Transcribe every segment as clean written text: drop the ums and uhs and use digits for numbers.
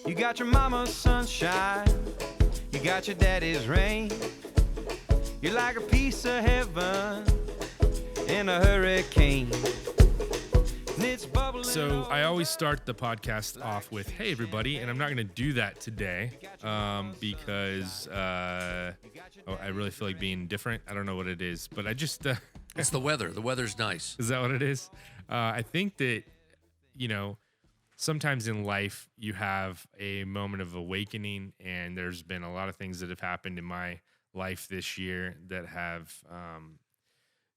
You got your mama's sunshine, you got your daddy's rain. You're like a piece of heaven in a hurricane. So I always start the podcast off with, hey, everybody, and I'm not going to do that today because I really feel like being different. I don't know what it is, but I just... It's the weather. The weather's nice. Is that what it is? I think that, sometimes in life you have a moment of awakening, and there's been a lot of things that have happened in my life this year that have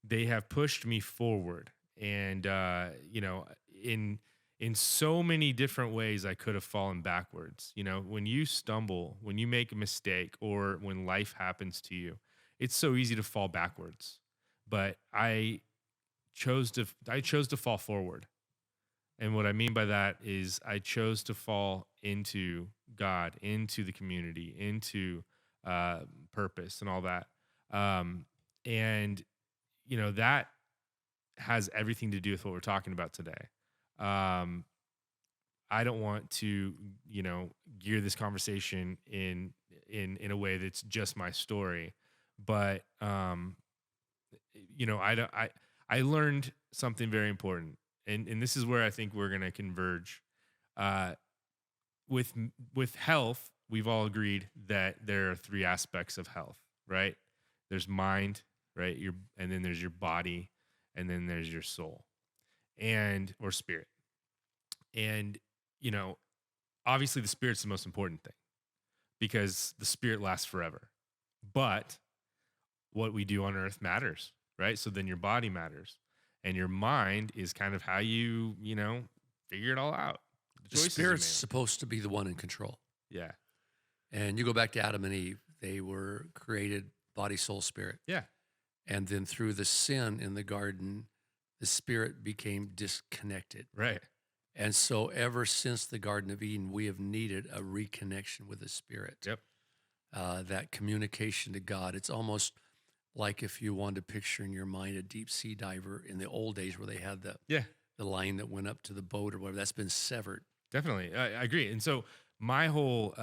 they have pushed me forward. And, in so many different ways, I could have fallen backwards. When you stumble, when you make a mistake, or when life happens to you, it's so easy to fall backwards. But I chose to fall forward. And what I mean by that is I chose to fall into God, into the community, into purpose and all that. That has everything to do with what we're talking about today. I don't want to, gear this conversation in a way that's just my story, but I learned something very important, and this is where I think we're going to converge. With health, we've all agreed that there are three aspects of health, right? There's mind, right? And then there's your body, and then there's your soul or spirit. And, obviously the spirit's the most important thing because the spirit lasts forever. But what we do on earth matters, right? So then your body matters, and your mind is kind of how you, figure it all out. The spirit's supposed to be the one in control. Yeah. And you go back to Adam and Eve, they were created body, soul, spirit. Yeah. And then through the sin in the garden, the spirit became disconnected. Right. And so ever since the Garden of Eden, we have needed a reconnection with the spirit. Yep. That communication to God. It's almost like if you wanted to picture in your mind a deep sea diver in the old days where they had the line that went up to the boat or whatever. That's been severed. Definitely. I agree. And so my whole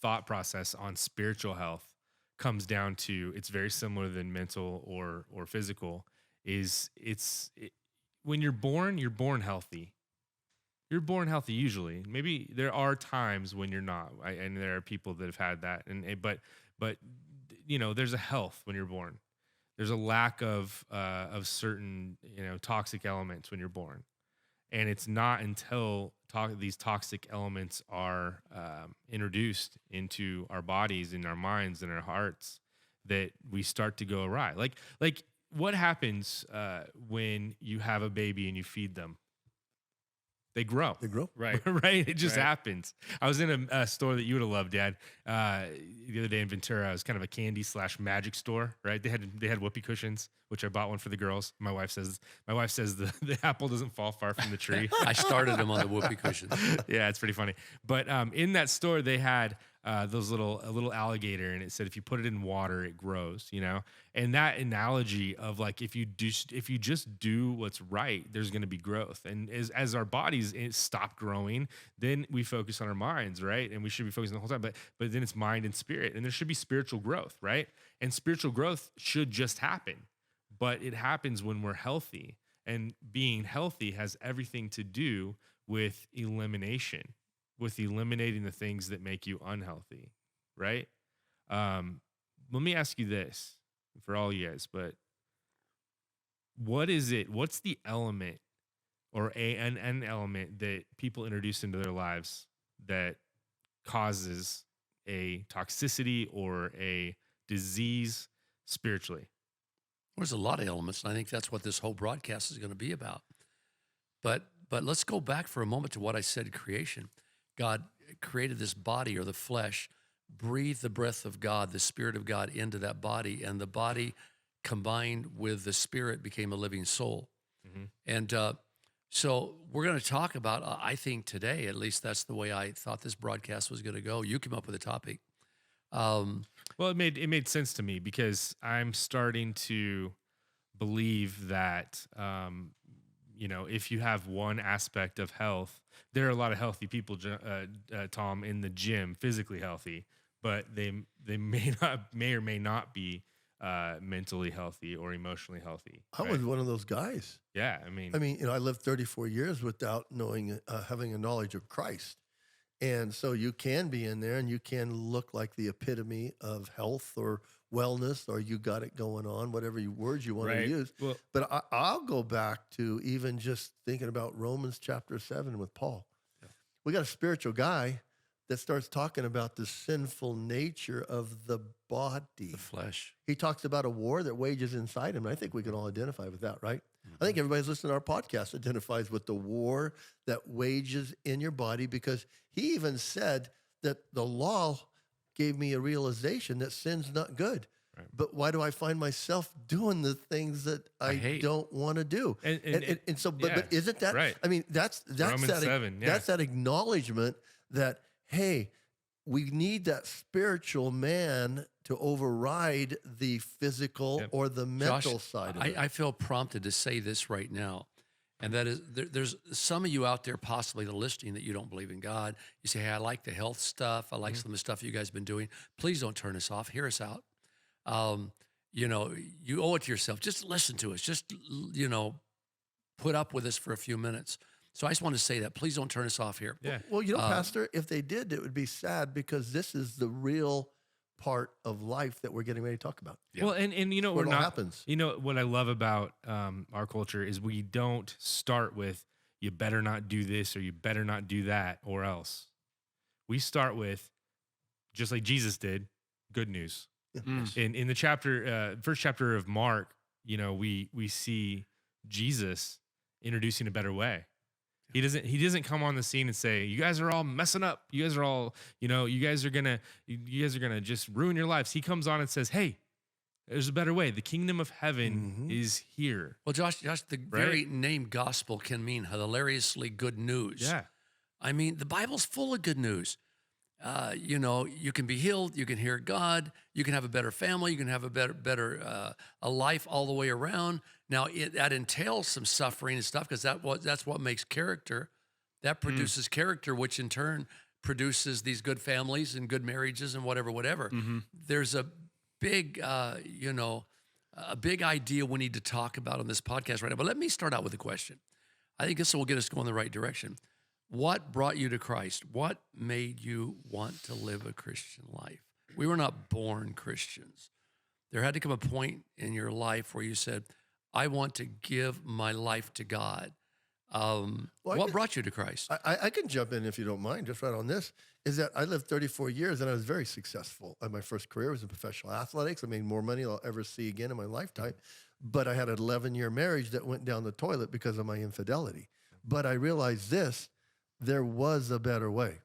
thought process on spiritual health comes down to, it's very similar than mental or physical, when you're born healthy. You're born healthy usually. Maybe there are times when you're not, and there are people that have had that. But there's a health when you're born. There's a lack of certain toxic elements when you're born, and it's not until these toxic elements are introduced into our bodies, in our minds, and our hearts that we start to go awry. Like what happens when you have a baby and you feed them? They grow. Right. Right. It just happens. I was in a store that you would have loved, Dad. The other day in Ventura, it was kind of a candy / magic store, right? They had whoopee cushions, which I bought one for the girls. My wife says the apple doesn't fall far from the tree. I started them on the whoopee cushions. Yeah, it's pretty funny. But in that store, they had a little alligator, and it said if you put it in water, it grows. And that analogy of like if you just do what's right, there's going to be growth. And as our bodies stop growing, then we focus on our minds, right? And we should be focusing the whole time. But then it's mind and spirit, and there should be spiritual growth, right? And spiritual growth should just happen, but it happens when we're healthy. And being healthy has everything to do with elimination, with eliminating the things that make you unhealthy, right? Let me ask you this for all you guys, but what is it? What's the element or an element that people introduce into their lives that causes a toxicity or a disease spiritually? There's a lot of elements, and I think that's what this whole broadcast is going to be about. But let's go back for a moment to what I said, creation. God created this body, or the flesh, breathed the breath of God, the Spirit of God, into that body, and the body combined with the Spirit became a living soul. Mm-hmm. And so we're going to talk about, I think today, at least that's the way I thought this broadcast was going to go. You came up with a topic. Well, it made sense to me because I'm starting to believe that if you have one aspect of health, there are a lot of healthy people, Tom, in the gym, physically healthy, but they may or may not be mentally healthy or emotionally healthy. I right? was one of those guys. Yeah, I mean, I lived 34 years without knowing, having a knowledge of Christ. And so you can be in there and you can look like the epitome of health or wellness, or you got it going on, whatever words you want to Right. use. Well- But I'll go back to even just thinking about Romans chapter 7 with Paul. We got a spiritual guy that starts talking about the sinful nature of the body. The flesh. He talks about a war that wages inside him. And I think we can all identify with that, right? I think everybody's listening to our podcast identifies with the war that wages in your body, because he even said that the law gave me a realization that sin's not good. Right. But why do I find myself doing the things that I hate. don't want to do? And so, but isn't that, right. I mean, that's Romans that, 7, yeah. that's that acknowledgement that, hey, we need that spiritual man to override the physical Yep. or the mental Josh, side of it. I feel prompted to say this right now. And that is, there's some of you out there possibly that are listening that you don't believe in God. You say, hey, I like the health stuff. I like some of the stuff you guys have been doing. Please don't turn us off. Hear us out. You owe it to yourself. Just listen to us. Just, put up with us for a few minutes. So I just want to say that. Please don't turn us off here. yeah. Well, Pastor, if they did, it would be sad, because this is the real part of life that we're getting ready to talk about. Yeah. Well, and Where we're it all not. happens. What I love about our culture is we don't start with you better not do this or you better not do that or else. We start with, just like Jesus did, good news. In the chapter, first chapter of Mark, we see Jesus introducing a better way. He doesn't come on the scene and say, you guys are all messing up. You guys are all, you guys are gonna just ruin your lives. He comes on and says, hey, there's a better way. The kingdom of heaven is here. Well, Josh, the very name gospel can mean hilariously good news. Yeah. I mean, the Bible's full of good news. You can be healed. You can hear God. You can have a better family. You can have a better a life all the way around. Now, that entails some suffering and stuff, because that's what makes character. That produces character, which in turn produces these good families and good marriages and whatever. There's a big, a big idea we need to talk about on this podcast right now. But let me start out with a question. I think this will get us going in the right direction. What brought you to Christ? What made you want to live a Christian life? We were not born Christians. There had to come a point in your life where you said, I want to give my life to God. What brought you to Christ? I can jump in if you don't mind, just right on this, is that I lived 34 years and I was very successful. My first career was in professional athletics. I made more money than I'll ever see again in my lifetime. But I had an 11-year marriage that went down the toilet because of my infidelity. But I realized this, there was a better way.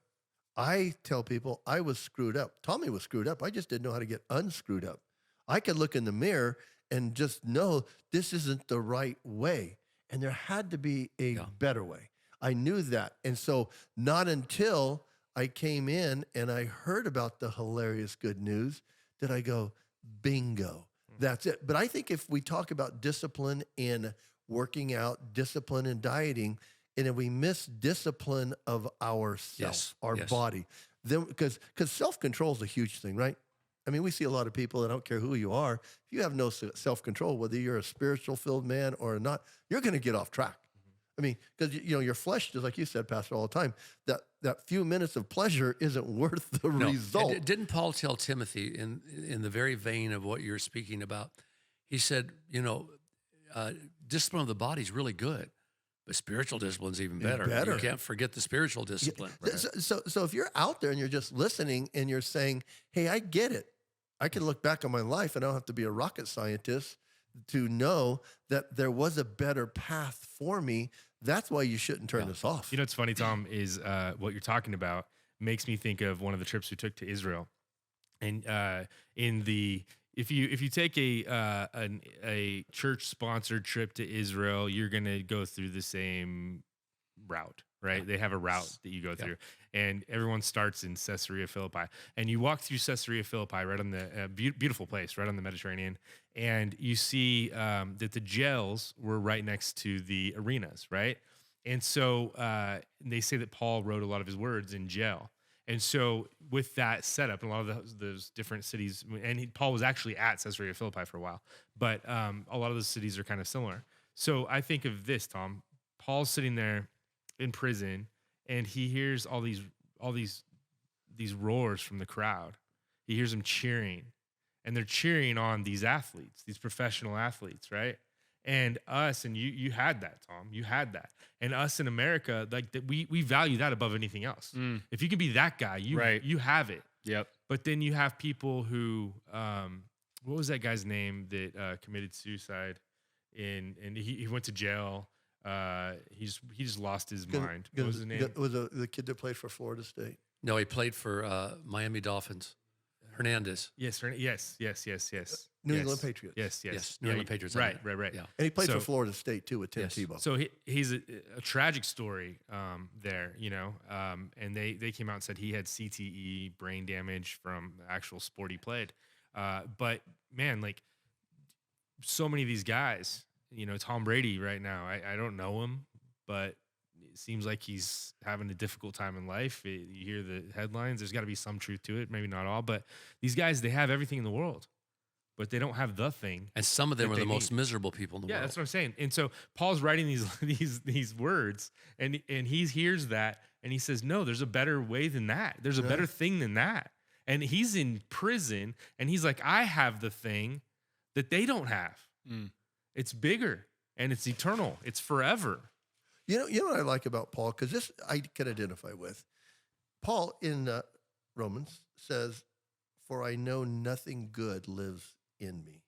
I tell people I was screwed up. Tommy was screwed up. I just didn't know how to get unscrewed up. I could look in the mirror and just know this isn't the right way. And there had to be a better way. I knew that. And so not until I came in and I heard about the hilarious good news did I go, bingo, that's it. But I think if we talk about discipline in working out, discipline in dieting, and if we miss discipline of ourself, our body, then because self-control is a huge thing, right? I mean, we see a lot of people, and I don't care who you are, if you have no self-control, whether you're a spiritual-filled man or not, you're going to get off track. I mean, because your flesh, just like you said, Pastor, all the time, that few minutes of pleasure isn't worth the result. And didn't Paul tell Timothy in the very vein of what you're speaking about? He said, discipline of the body is really good, but spiritual discipline is even better. You can't forget the spiritual discipline. Yeah. Right? So if you're out there and you're just listening and you're saying, hey, I get it. I can look back on my life and I don't have to be a rocket scientist to know that there was a better path for me. That's why you shouldn't turn this off. What's funny, Tom, is what you're talking about makes me think of one of the trips we took to Israel. And if you take a church sponsored trip to Israel, you're gonna go through the same route, right? They have a route that you go through, and everyone starts in Caesarea Philippi, and you walk through Caesarea Philippi, right on the beautiful place, right on the Mediterranean, and you see that the jails were right next to the arenas, right? And so they say that Paul wrote a lot of his words in jail. And so with that setup, and a lot of those different cities, and Paul was actually at Caesarea Philippi for a while, but a lot of those cities are kind of similar. So I think of this, Tom. Paul's sitting there in prison, and he hears all these roars from the crowd. He hears them cheering, and they're cheering on these athletes, these professional athletes, right? And us, and you had that, Tom. You had that, and us in America, like that, we value that above anything else. If you can be that guy, you have it. Yep. But then you have people who, what was that guy's name that committed suicide, and he went to jail. He just lost his mind. What was his name? Was the kid that played for Florida State? No, he played for Miami Dolphins. Hernandez. Yes. New England Patriots. Yes. New England Patriots. Right. Yeah. And he played So- for Florida State too with Tim Tebow. So he's a tragic story there, and they came out and said he had CTE, brain damage from the actual sport he played. But man, like so many of these guys, Tom Brady right now, I don't know him, but it seems like he's having a difficult time in life. You hear the headlines. There's got to be some truth to it, maybe not all, but these guys, they have everything in the world, but they don't have the thing. And some of them that are the they most need. miserable people in the Yeah, world. that's what I'm saying. And so Paul's writing these words, and he hears that, and he says, "No, there's a better way than that. There's a better thing than that." And he's in prison, and he's like, "I have the thing that they don't have. It's bigger, and it's eternal. It's forever." You know what I like about Paul, because this I can identify with. Paul in Romans says, "For I know nothing good lives in me,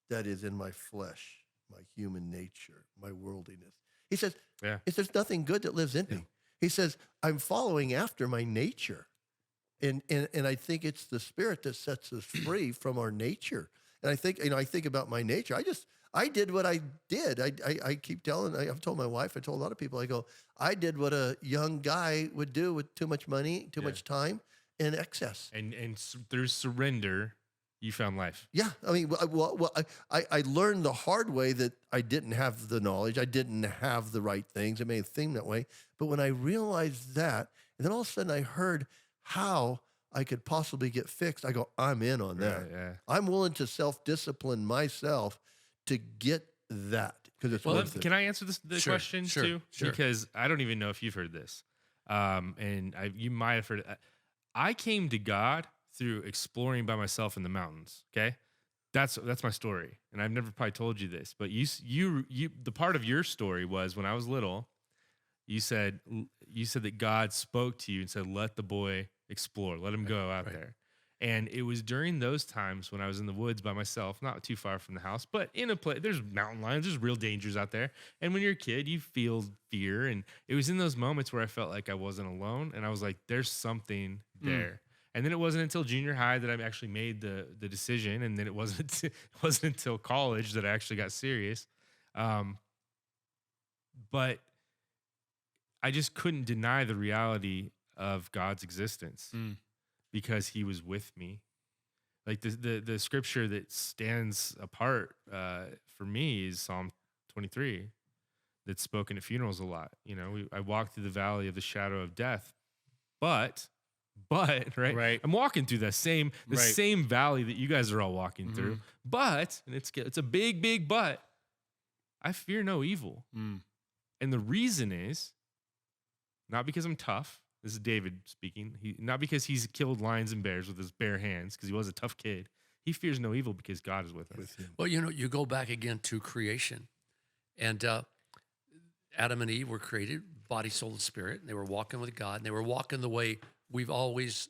that is in my flesh, my human nature, my worldliness." He says, "There's nothing good that lives in me." He says, "I'm following after my nature," and I think it's the Spirit that sets us free from our nature. And I think about my nature. I did what I did. I keep telling, I've told my wife, I told a lot of people, I go, I did what a young guy would do with too much money, too much time, and excess. And through surrender, you found life. Yeah. I mean, I learned the hard way that I didn't have the knowledge. I didn't have the right things. It may seem that way. But when I realized that, and then all of a sudden I heard how I could possibly get fixed, I go, I'm in on that. Yeah. I'm willing to self-discipline myself to get that because it's worth it. Can I answer the Sure, question sure, too? sure. Because I don't even know if you've heard this, and you might have heard it. I came to God through exploring by myself in the mountains. Okay, that's my story, and I've never probably told you this, but you the part of your story was when I was little. You said that God spoke to you and said, "Let the boy explore, let him go out there." And it was during those times when I was in the woods by myself, not too far from the house, but in a place, there's mountain lions, there's real dangers out there. And when you're a kid, you feel fear. And it was in those moments where I felt like I wasn't alone. And I was like, there's something there. And then it wasn't until junior high that I actually made the decision. And then it wasn't until college that I actually got serious. But I just couldn't deny the reality of God's existence. Because he was with me. Like the scripture that stands apart for me is Psalm 23 that's spoken at funerals a lot. I walk through the valley of the shadow of death, but right? I'm walking through the same valley that you guys are all walking through, but, and it's a big but, I fear no evil. And the reason is not because I'm tough. This is David speaking. Not because he's killed lions and bears with his bare hands, because he was a tough kid. He fears no evil because God is with us. Well, you go back again to creation. And Adam and Eve were created, body, soul, and spirit. And they were walking with God. And they were walking the way we've always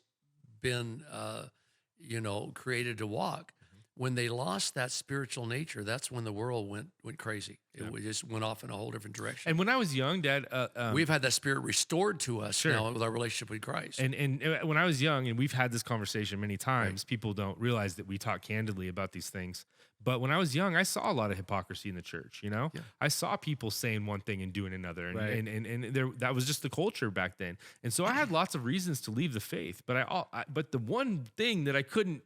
been, created to walk. When they lost that spiritual nature, that's when the world went crazy. It just went off in a whole different direction. And when I was young, Dad, we've had that spirit restored to us now with our relationship with Christ. And when I was young, and we've had this conversation many times, people don't realize that we talk candidly about these things. But when I was young, I saw a lot of hypocrisy in the church. You know, Yeah. I saw people saying one thing and doing another, and Right. and there, that was just the culture back then. And so I had lots of reasons to leave the faith. But but the one thing that I couldn't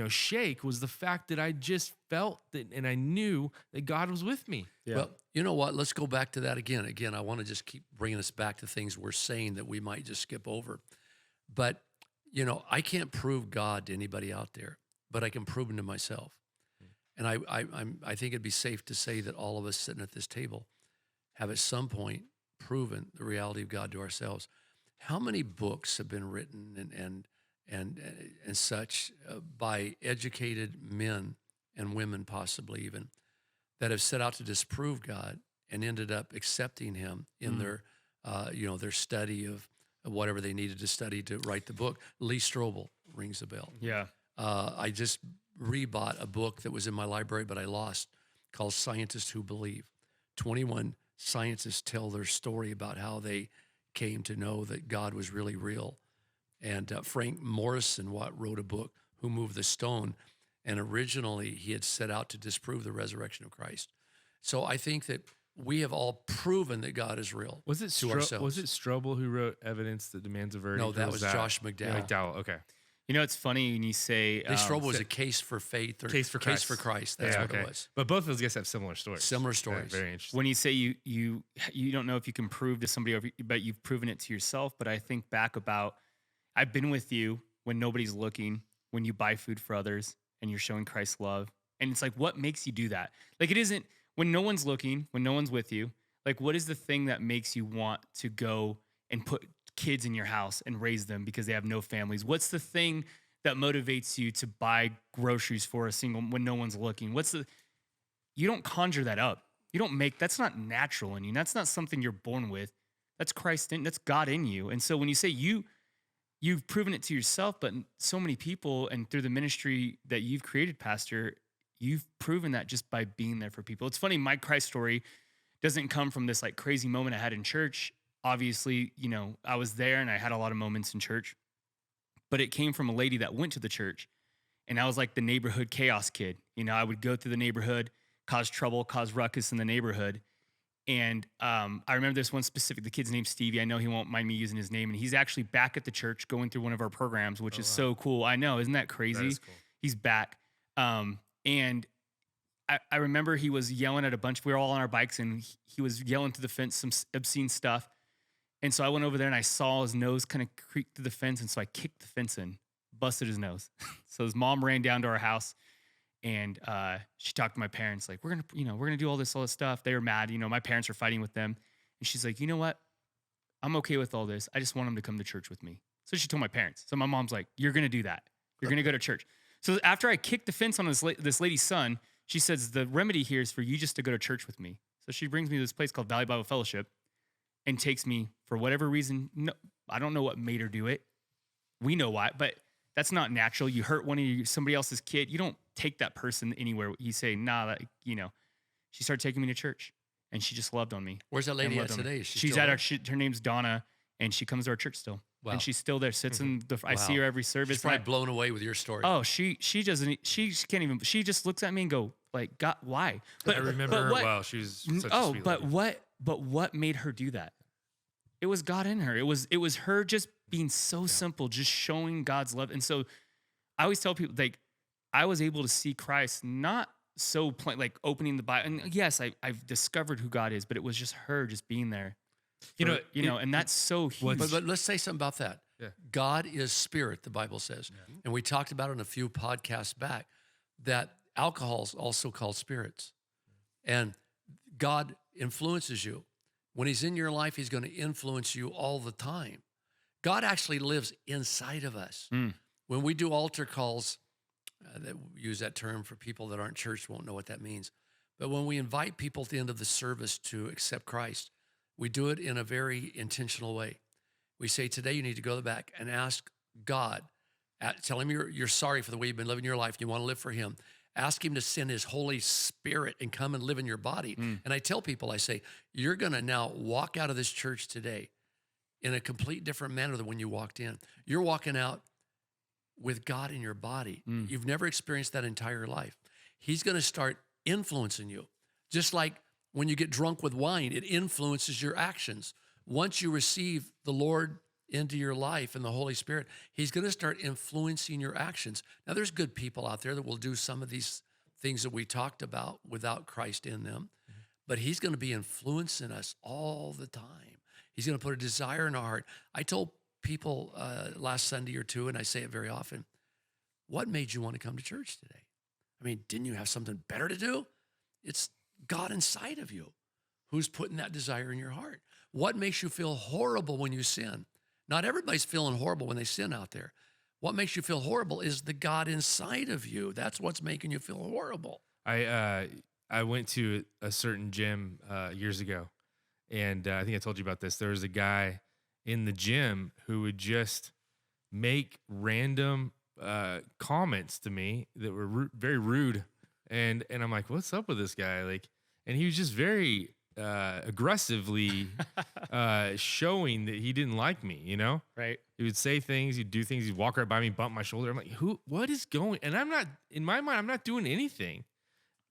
shake was the fact that I just felt that, and I knew that God was with me. Yeah. Well, you know what? Let's go back to that again. Again, I want to just keep bringing us back to things we're saying that we might just skip over. But, I can't prove God to anybody out there, but I can prove him to myself. And I think it'd be safe to say that all of us sitting at this table have at some point proven the reality of God to ourselves. How many books have been written and such by educated men and women, possibly even, that have set out to disprove God and ended up accepting him in their study of whatever they needed to study to write the book. Lee Strobel rings a bell. Yeah. I just rebought a book that was in my library, but I lost, called Scientists Who Believe. 21 scientists tell their story about how they came to know that God was really real. And Frank Morrison wrote a book, Who Moved the Stone? And originally he had set out to disprove the resurrection of Christ. So I think that we have all proven that God is real. Was it to ourselves? Was it Strobel who wrote Evidence That Demands a Verdict? No, or that was Josh McDowell. Yeah, McDowell. Okay. You know, it's funny when you say Lee Strobel was a case for faith or Case for Christ. That's Yeah, what okay. it was. But both of those guys have similar stories. Similar stories. Yeah, very interesting. when you say you don't know if you can prove to somebody, but you've proven it to yourself. But I think back about, I've been with you when nobody's looking, when you buy food for others and you're showing Christ's love. And it's like, what makes you do that? Like, it isn't when no one's looking, when no one's with you. Like, what is the thing that makes you want to go and put kids in your house and raise them because they have no families? What's the thing that motivates you to buy groceries for a single when no one's looking? You don't conjure that up. You don't that's not natural in you. That's not something you're born with. That's that's God in you. And so when you say you've proven it to yourself, but so many people, and through the ministry that you've created, Pastor, you've proven that just by being there for people. It's funny, my Christ story doesn't come from this like crazy moment I had in church. Obviously, I was there and I had a lot of moments in church, but it came from a lady that went to the church, and I was like the neighborhood chaos kid. I would go through the neighborhood, cause trouble, cause ruckus in the neighborhood. And I remember this one specific, the kid's name's Stevie. I know he won't mind me using his name. And he's actually back at the church going through one of our programs, which is so cool. I know, isn't that crazy? That is cool. He's back. And I remember he was yelling at a bunch. We were all on our bikes, and he was yelling through the fence some obscene stuff. And so I went over there and I saw his nose kind of creak through the fence. And so I kicked the fence in, busted his nose. So his mom ran down to our house, and she talked to my parents, like, we're gonna do all this stuff. They were mad. My parents were fighting with them. And she's like, you know what? I'm okay with all this. I just want him to come to church with me. So she told my parents. So my mom's like, you're gonna do that. You're gonna go to church. So after I kicked the fence on this lady's son, she says, the remedy here is for you just to go to church with me. So she brings me to this place called Valley Bible Fellowship and takes me for whatever reason. No, I don't know what made her do it. We know why, but that's not natural. You hurt somebody else's kid. You don't take that person anywhere. You say, nah, She started taking me to church, and she just loved on me. Where's that and lady at loved on me. today? Is she She's still at there? her name's Donna, and she comes to our church still. Wow. And she's still there, sits in the, I see Wow. her every service. She's probably and blown away with your story. Oh, she can't even, she just looks at me and go, like, God, why? I remember her what- well. She was such a sweet but lady. what made her do that? It was God in her. It was her just being so simple, just showing God's love. And so I always tell people, like, I was able to see Christ not so plain, like opening the Bible. And yes, I've discovered who God is, but it was just her just being there. And that's so huge. But let's say something about that. Yeah. God is spirit, the Bible says. And we talked about it in a few podcasts back, that alcohol is also called spirits. And God influences you. When he's in your life, he's going to influence you all the time. God actually lives inside of us. When we do altar calls, that use that term for people that aren't church won't know what that means. But when we invite people at the end of the service to accept Christ, we do it in a very intentional way. We say, today you need to go back and ask God, tell him you're sorry for the way you've been living your life. You want to live for him. Ask him to send his Holy Spirit and come and live in your body. And I tell people, I say, you're going to now walk out of this church today in a complete different manner than when you walked in. You're walking out with God in your body. You've never experienced that entire life. He's going to start influencing you. Just like when you get drunk with wine, it influences your actions. Once you receive the Lord into your life and the Holy Spirit, he's going to start influencing your actions. Now, there's good people out there that will do some of these things that we talked about without Christ in them, but he's going to be influencing us all the time. He's going to put a desire in our heart. I told people last Sunday or two, and I say it very often, what made you want to come to church today? I mean, didn't you have something better to do? It's God inside of you who's putting that desire in your heart. What makes you feel horrible when you sin? Not everybody's feeling horrible when they sin out there. What makes you feel horrible is the God inside of you. That's what's making you feel horrible. I went to a certain gym years ago, and I think I told you about this. There was a guy in the gym who would just make random comments to me that were very rude, and I'm like, what's up with this guy? Like, and he was just very aggressively showing that he didn't like me, you know? Right. He would say things, he'd do things, he'd walk right by me, bump my shoulder. I'm like, what is going? And I'm not, in my mind, I'm not doing anything.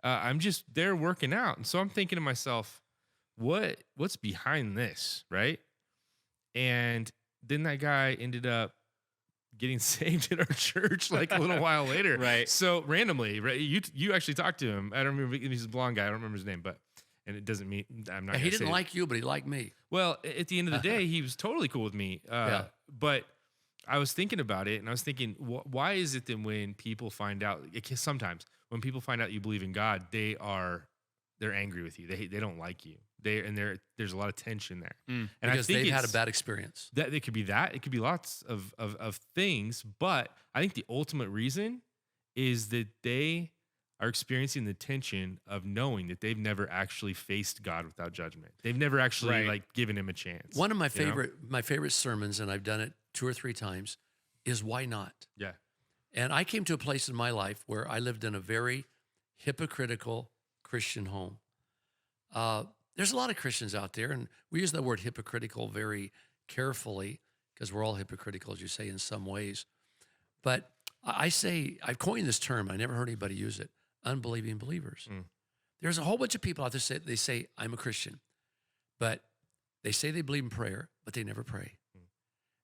I'm just there working out. And so I'm thinking to myself, what's behind this, right? And then that guy ended up getting saved at our church like a little while later. Right. So randomly, right? You actually talked to him. I don't remember, he's a blonde guy. I don't remember his name, but, and it doesn't mean I'm not. He didn't like you, but he liked me. Well, at the end of the day, he was totally cool with me. Yeah. But I was thinking about it, and I was thinking, why is it that when people find out, sometimes when people find out you believe in God, they're angry with you. They don't like you. There's a lot of tension there, and Because I think they've had a bad experience. That it could be that. It could be lots of things, but I think the ultimate reason is that they are experiencing the tension of knowing that they've never actually faced God without judgment. They've never actually like given him a chance. One of my favorite sermons, and I've done it 2 or 3 times, is why not? Yeah. And I came to a place in my life where I lived in a very hypocritical Christian home. There's a lot of Christians out there, and we use the word hypocritical very carefully because we're all hypocritical, as you say, in some ways. But I've coined this term. I never heard anybody use it. Unbelieving believers. There's a whole bunch of people out there they say, I'm a Christian, but they say they believe in prayer, but they never pray.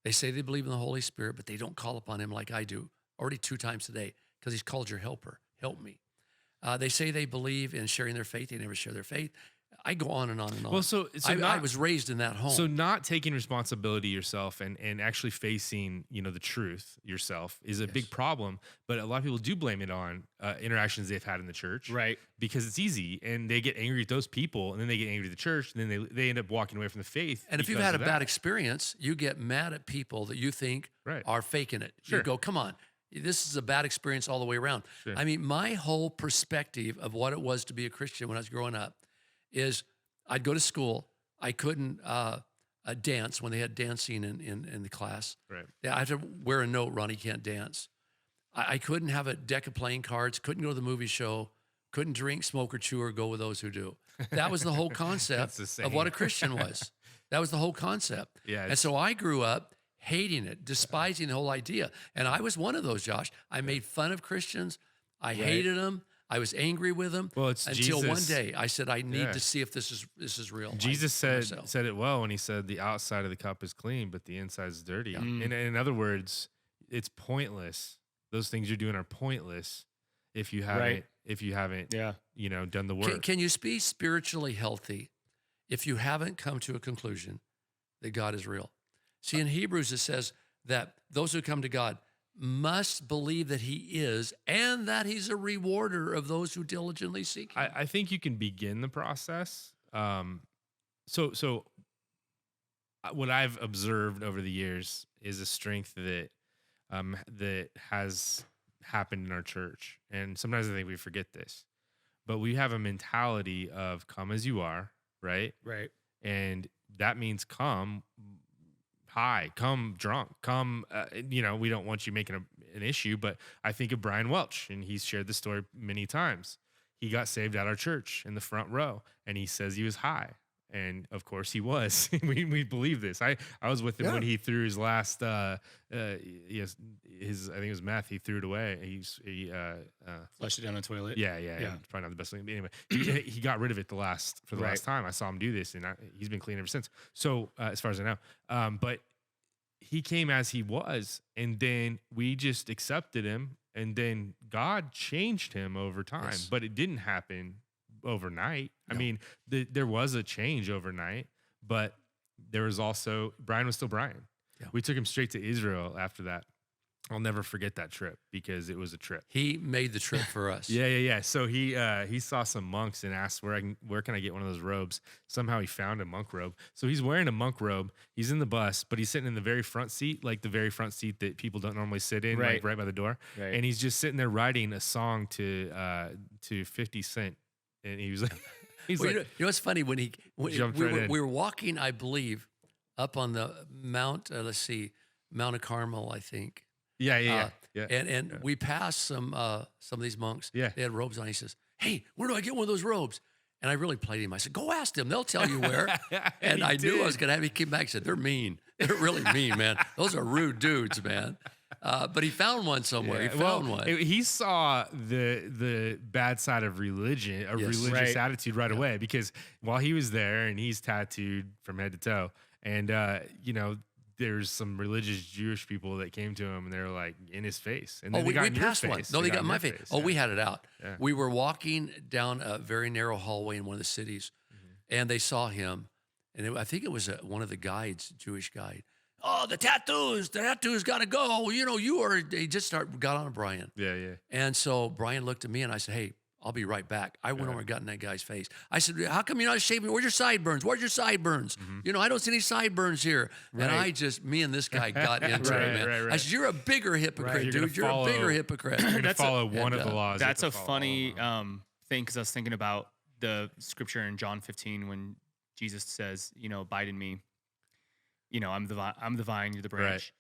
They say they believe in the Holy Spirit, but they don't call upon him like I do, already 2 times today, because he's called your helper. Help me. They say they believe in sharing their faith. They never share their faith. I go on and on and on. Well, so I was raised in that home. So not taking responsibility yourself and actually facing, the truth yourself is a big problem. But a lot of people do blame it on interactions they've had in the church. Right. Because it's easy, and they get angry at those people, and then they get angry at the church, and then they end up walking away from the faith. And if you've had a bad experience, you get mad at people that you think are faking it. Sure. You go, come on. This is a bad experience all the way around. Sure. I mean, my whole perspective of what it was to be a Christian when I was growing up is I'd go to school. I couldn't dance when they had dancing in the class. Right. Yeah, I had to wear a note, Ronnie can't dance. I couldn't have a deck of playing cards, couldn't go to the movie show, couldn't drink, smoke, or chew, or go with those who do. That was the whole concept of what a Christian was. That was the whole concept. Yeah, and so I grew up hating it, despising the whole idea. And I was one of those, Josh. I made fun of Christians. I hated them. I was angry with them. Well, it's until Jesus. one day I said, I need to see if this is real. Jesus said it well when he said the outside of the cup is clean, but the inside is dirty. Yeah. In other words, it's pointless. Those things you're doing are pointless if you haven't done the work. Can you be spiritually healthy if you haven't come to a conclusion that God is real? See, in Hebrews, it says that those who come to God must believe that he is and that he's a rewarder of those who diligently seek him. I think you can begin the process. So what I've observed over the years is a strength that that has happened in our church. And sometimes I think we forget this. But we have a mentality of come as you are, right? Right. And that means come high, come drunk, come, we don't want you making an issue, but I think of Brian Welch, and he's shared this story many times. He got saved at our church in the front row, and he says he was high. And of course he was. we believe this. I was with him when he threw his last his I think it was meth. He threw it away. He Flushed it down the toilet. yeah. Probably not the best thing. But anyway, he got rid of it the last time I saw him do this, and he's been clean ever since. So as far as I know, but he came as he was, and then we just accepted him, and then God changed him over time. Yes. But it didn't happen overnight. No. I mean, there was a change overnight, but there was also Brian was still Brian. Yeah. We took him straight to Israel after that. I'll never forget that trip because it was a trip. He made the trip for us. Yeah. So he saw some monks and asked where can I get one of those robes. Somehow he found a monk robe. So he's wearing a monk robe. He's in the bus, but he's sitting in the very front seat, like the very front seat that people don't normally sit in, like right by the door. Right. And he's just sitting there writing a song to 50 Cent, and he was like, you know what's funny when we were walking, I believe, up on the Mount. Mount of Carmel, I think. Yeah. And we passed some of these monks. Yeah. They had robes on. He says, "Hey, where do I get one of those robes?" And I really played him. I said, "Go ask them. They'll tell you where." And I knew I was going to have him come back and said, "They're mean. They're really mean, man. Those are rude dudes, man." But he found one somewhere. Yeah. He found one. He saw the bad side of religion, religious attitude right away, because while he was there and he's tattooed from head to toe, and there's some religious Jewish people that came to him and they're like in his face. And then we passed one. No, they got in my face. Yeah. We had it out. Yeah. We were walking down a very narrow hallway in one of the cities, and they saw him. And I think it was one of the guides, Jewish guide. "Oh, the tattoos got to go. He just got on Brian. Yeah. And so Brian looked at me and I said, "Hey, I'll be right back." I went over and got in that guy's face. I said, "How come you're not shaving? Where's your sideburns? Where's your sideburns? I don't see any sideburns here." Right. And me and this guy got into it, man. Right. I said, "You're a bigger hypocrite, dude. You're a bigger hypocrite." You're going to follow one of the laws. That's a funny thing, because I was thinking about the scripture in John 15 when Jesus says, "Abide in me. I'm the vine, you're the branch."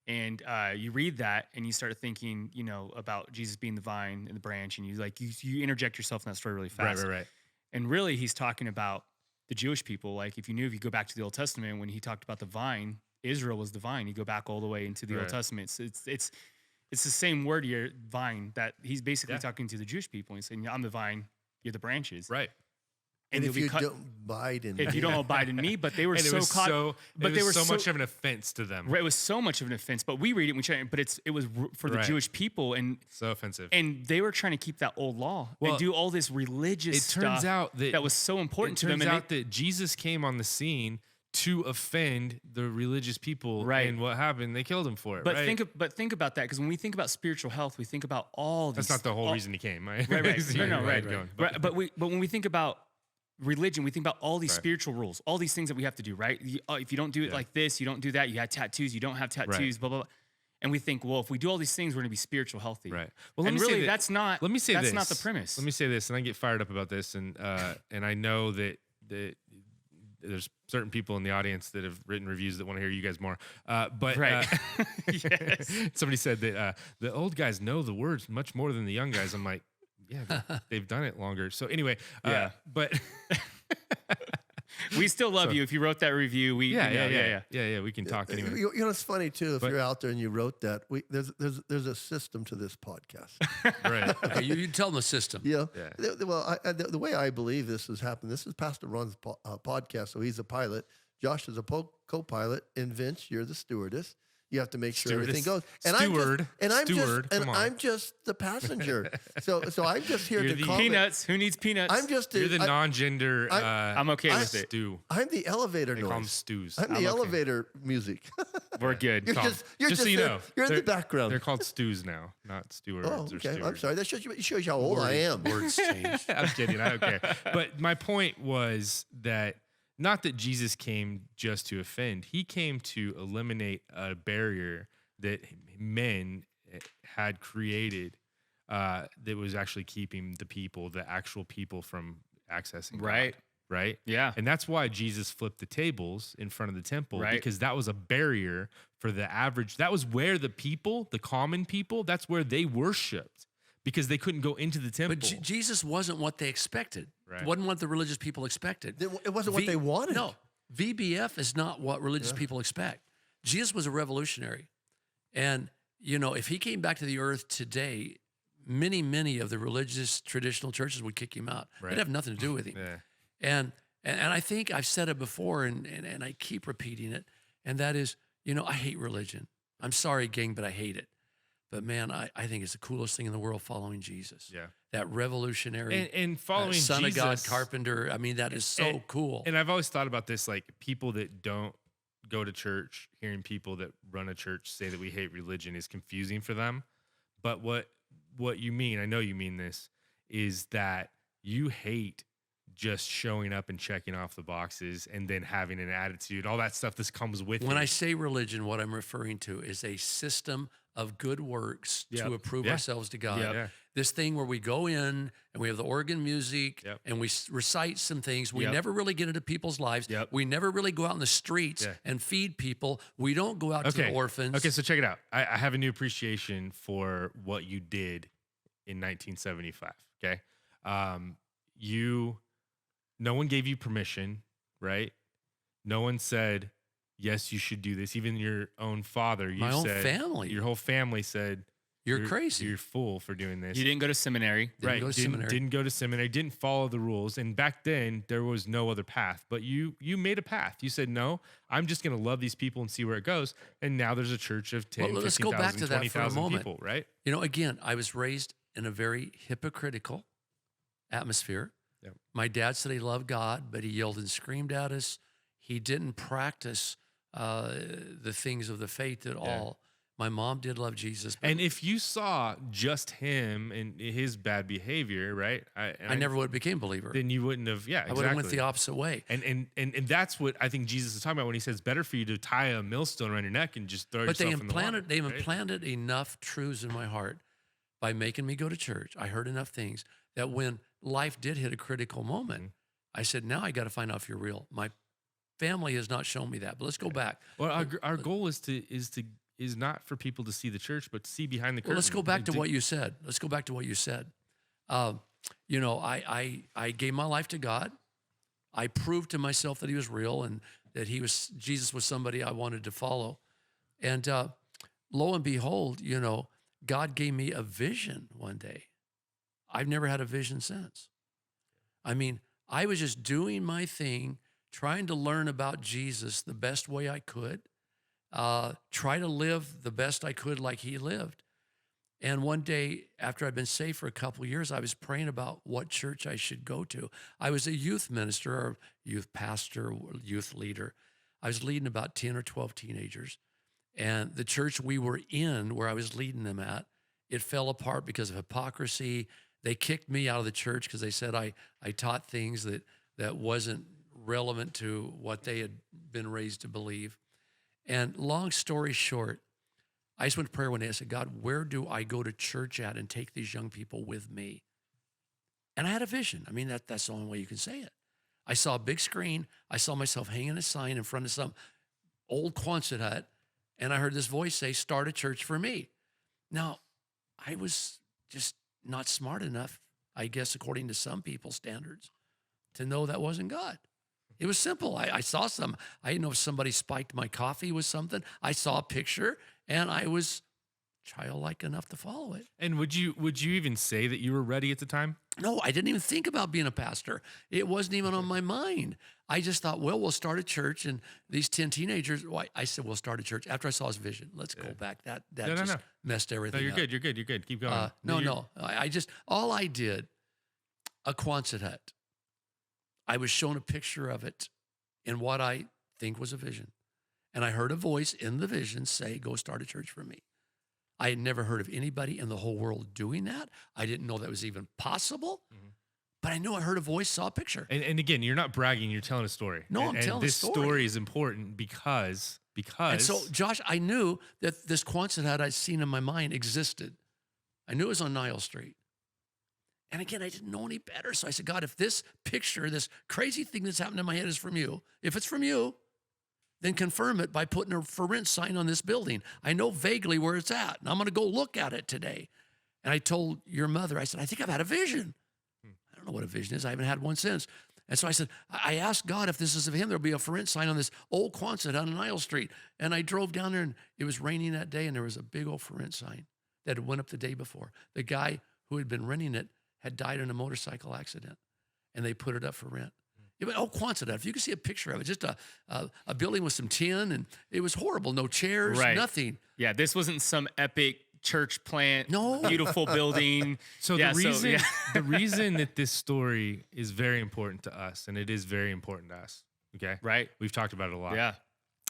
And you read that and you start thinking, about Jesus being the vine and the branch, and you interject yourself in that story really fast. Right. And really, he's talking about the Jewish people. Like, if you go back to the Old Testament, when he talked about the vine, Israel was the vine. You go back all the way into the Old Testament. It's the same word here, vine, that he's basically talking to the Jewish people. He's saying, "I'm the vine, you're the branches." Right. And if you don't abide in me. If you don't abide in me, but they were And so caught. But they were so much of an offense to them. Right, it was so much of an offense. But we read it, and we try, but it was for the Jewish people, and so offensive. And they were trying to keep that old law and do all this religious stuff. It turns out that was so important to them. It turns out that Jesus came on the scene to offend the religious people, right? And what happened? They killed him for it. But right? think about that, because when we think about spiritual health, we think about all these. That's not the whole reason he came, right? Right. Right. But when we think about religion, we think about all these spiritual rules, all these things that we have to do, right? If you don't do it like this, you don't do that. You have tattoos, you don't have tattoos, blah, blah, blah. And we think, well, if we do all these things, we're going to be spiritual healthy. Right. Well, and really, that's not. Let me say that's this. not the premise. Let me say this, and I get fired up about this, and I know that there's certain people in the audience that have written reviews that want to hear you guys more. But yes. Somebody said that the old guys know the words much more than the young guys. I'm like, yeah, they've done it longer. So anyway, but. We still love you. If you wrote that review, we we can talk anyway. It's funny too. If you're out there and you wrote that, there's a system to this podcast. Right. Okay, you tell them the system. Yeah. Well, the way I believe this has happened. This is Pastor Ron's podcast, so he's a pilot. Josh is a co-pilot, and Vince, you're the stewardess. You have to make sure everything goes. And I'm just the passenger. So I'm just here to comment. Peanuts. Who needs peanuts? You're the non-gender. I'm okay with it. Stew. I'm the elevator They noise. call them stews. I'm the elevator music. We're good. You're just so you know, you're in the background. They're called stews now, not stewards. Oh, okay. Or stewards. I'm sorry. That shows you how old I am. Words change. I'm kidding. I don't care. But my point was that not that Jesus came just to offend. He came to eliminate a barrier that men had created that was actually keeping the actual people from accessing God, right? Yeah. And that's why Jesus flipped the tables in front of the temple, because that was a barrier for the average. That was where the common people, that's where they worshiped, because they couldn't go into the temple. But Jesus wasn't what they expected. Right. Wasn't what the religious people expected. It wasn't what they wanted. No, VBF is not what religious people expect. Jesus was a revolutionary. And, if he came back to the earth today, many of the religious traditional churches would kick him out. Right. It'd have nothing to do with him. Yeah. And I think I've said it before, and I keep repeating it, and that is, I hate religion. I'm sorry, gang, but I hate it. But man, I think it's the coolest thing in the world following Jesus. Yeah. That revolutionary And following Son Jesus, of God, carpenter. I mean, that is so cool. And I've always thought about this, like people that don't go to church, hearing people that run a church say that we hate religion is confusing for them. But what you mean, I know you mean this, is that you hate just showing up and checking off the boxes and then having an attitude, all that stuff that comes with When it. I say religion, what I'm referring to is a system of good works Yep. to approve Yeah. ourselves to God. Yeah. This thing where we go in and we have the organ music Yep. and we recite some things. We Yep. never really get into people's lives. Yep. We never really go out in the streets Yeah. and feed people. We don't go out to the orphans. Okay, so check it out. I have a new appreciation for what you did in 1975. Okay. No one gave you permission, right? No one said, yes, you should do this. Even your own father, My own family. your whole family said, You're crazy. You're a fool for doing this. You didn't go to seminary. Didn't go to seminary. Didn't go to seminary, didn't follow the rules. And back then there was no other path, but you made a path. You said, no, I'm just going to love these people and see where it goes. And now there's a church of 10, Well, let's go back 15,000, to that for a 20,000 moment. people, right? Again, I was raised in a very hypocritical atmosphere. Yep. My dad said he loved God, but he yelled and screamed at us. He didn't practice the things of the faith at all. My mom did love Jesus. But And if you saw just him and his bad behavior, right? I never would have became a believer. Then you wouldn't have, I would have went the opposite way. And that's what I think Jesus is talking about when he says, it's better for you to tie a millstone around your neck and just throw But yourself in the water. they right? implanted enough truths in my heart by making me go to church. I heard enough things that when life did hit a critical moment, I said, now I got to find out if you're real. My family has not shown me that. But let's go back. Well, our goal is not for people to see the church, but to see behind the curtain. Well, let's go back to what you said. I gave my life to God. I proved to myself that he was real and that Jesus was somebody I wanted to follow. And lo and behold, God gave me a vision one day. I've never had a vision since. I mean, I was just doing my thing, trying to learn about Jesus the best way I could, try to live the best I could like he lived. And one day, after I'd been saved for a couple of years, I was praying about what church I should go to. I was a youth minister or youth pastor, youth leader. I was leading about 10 or 12 teenagers. And the church we were in, where I was leading them at, it fell apart because of hypocrisy. They kicked me out of the church because they said I taught things that wasn't relevant to what they had been raised to believe. And long story short, I just went to prayer one day. I said, God, where do I go to church at and take these young people with me? And I had a vision. I mean, that's the only way you can say it. I saw a big screen. I saw myself hanging a sign in front of some old Quonset hut, and I heard this voice say, start a church for me. Now, I was just not smart enough, I guess, according to some people's standards, to know that wasn't God. It was simple. I saw some. I didn't know if somebody spiked my coffee with something. I saw a picture, and I was childlike enough to follow it. And would you even say that you were ready at the time? No, I didn't even think about being a pastor. It wasn't even on my mind. I just thought, well, we'll start a church. And these 10 teenagers, I said, we'll start a church. After I saw his vision, let's go back. That just messed everything No, you're up. good. You're good. You're good. Keep going. All I did, a Quonset hut. I was shown a picture of it in what I think was a vision. And I heard a voice in the vision say, go start a church for me. I had never heard of anybody in the whole world doing that. I didn't know that was even possible. Mm-hmm. But I knew I heard a voice, saw a picture. And again, you're not bragging, you're telling a story. No, I'm telling a story. This story is important because. And so, Josh, I knew that this Quonset hut I'd seen in my mind existed. I knew it was on Nile Street. And again, I didn't know any better. So I said, God, if this picture, this crazy thing that's happened in my head is from you, if it's from you, then confirm it by putting a for rent sign on this building. I know vaguely where it's at, and I'm going to go look at it today. And I told your mother, I said, I think I've had a vision. I don't know what a vision is. I haven't had one since. And so I said, I asked God if this is of him, there'll be a for rent sign on this old Quonset on Nile Street. And I drove down there and it was raining that day and there was a big old for rent sign that had went up the day before. The guy who had been renting it had died in a motorcycle accident and they put it up for rent. It was old Quonset. If you can see a picture of it, just a building with some tin and it was horrible. No chairs, nothing. Yeah, this wasn't some epic church plant, No. beautiful building. So Yeah, the reason yeah. the reason that this story is very important to us, and it is very important to us, okay? Right. We've talked about it a lot. Yeah.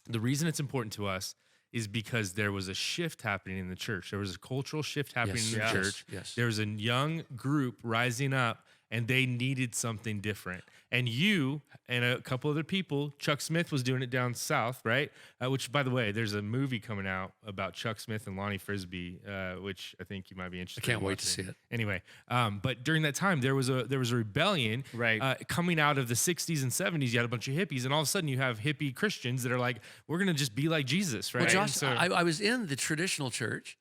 The reason it's important to us is because there was a shift happening in the church. There was a cultural shift happening Yes, in the yes, church. yes. There was a young group rising up, and they needed something different. And you and a couple other people, Chuck Smith was doing it down south, right? Which, by the way, there's a movie coming out about Chuck Smith and Lonnie Frisbee, which I think you might be interested. I can't in wait to watching. see it. Anyway, but during that time, there was a rebellion, Right. coming out of the 60s and 70s. You had a bunch of hippies, and all of a sudden, you have hippie Christians that are like, "We're gonna just be like Jesus," right? Well, Josh, And so- I was in the traditional church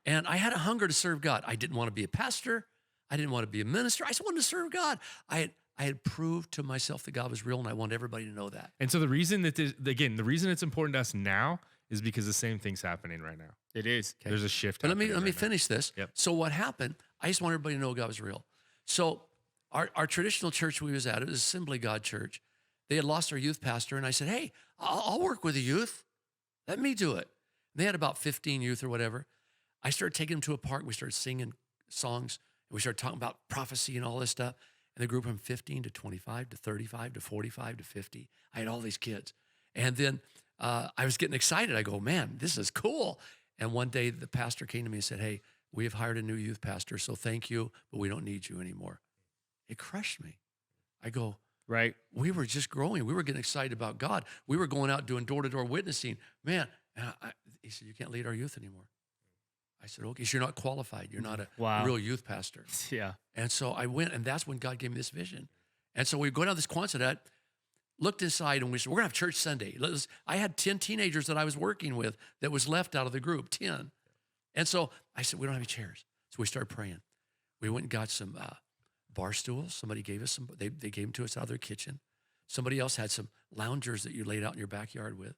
and I had a hunger to serve God. I didn't want to be a pastor. I didn't want to be a minister. I just wanted to serve God. I had proved to myself that God was real and I wanted everybody to know that. And so the reason that the reason it's important to us now is because the same thing's happening right now. It is. There's a shift. But let me happening right now. finish this. Yep. So what happened, I just want everybody to know God was real. So our traditional church we was at, it was Assembly God Church. They had lost their youth pastor and I said, hey, I'll work with the youth. Let me do it. They had about 15 youth or whatever. I started taking them to a park. We started singing songs. And we started talking about prophecy and all this stuff. And they grew from 15 to 25 to 35 to 45 to 50. I had all these kids. And then I was getting excited. I go, man, this is cool. And one day the pastor came to me and said, hey, we have hired a new youth pastor, so thank you, but we don't need you anymore. It crushed me. I go, Right. we were just growing. We were getting excited about God. We were going out doing door-to-door witnessing. Man, and he said, you can't lead our youth anymore. I said, okay, so you're not qualified. You're not a Wow. real youth pastor. Yeah. And so I went, and that's when God gave me this vision. And so we go down this Quonset, looked inside, and we said, we're going to have church Sunday. I had 10 teenagers that I was working with that was left out of the group, 10. And so I said, we don't have any chairs. So we started praying. We went and got some bar stools. Somebody gave us some. They gave them to us out of their kitchen. Somebody else had some loungers that you laid out in your backyard with.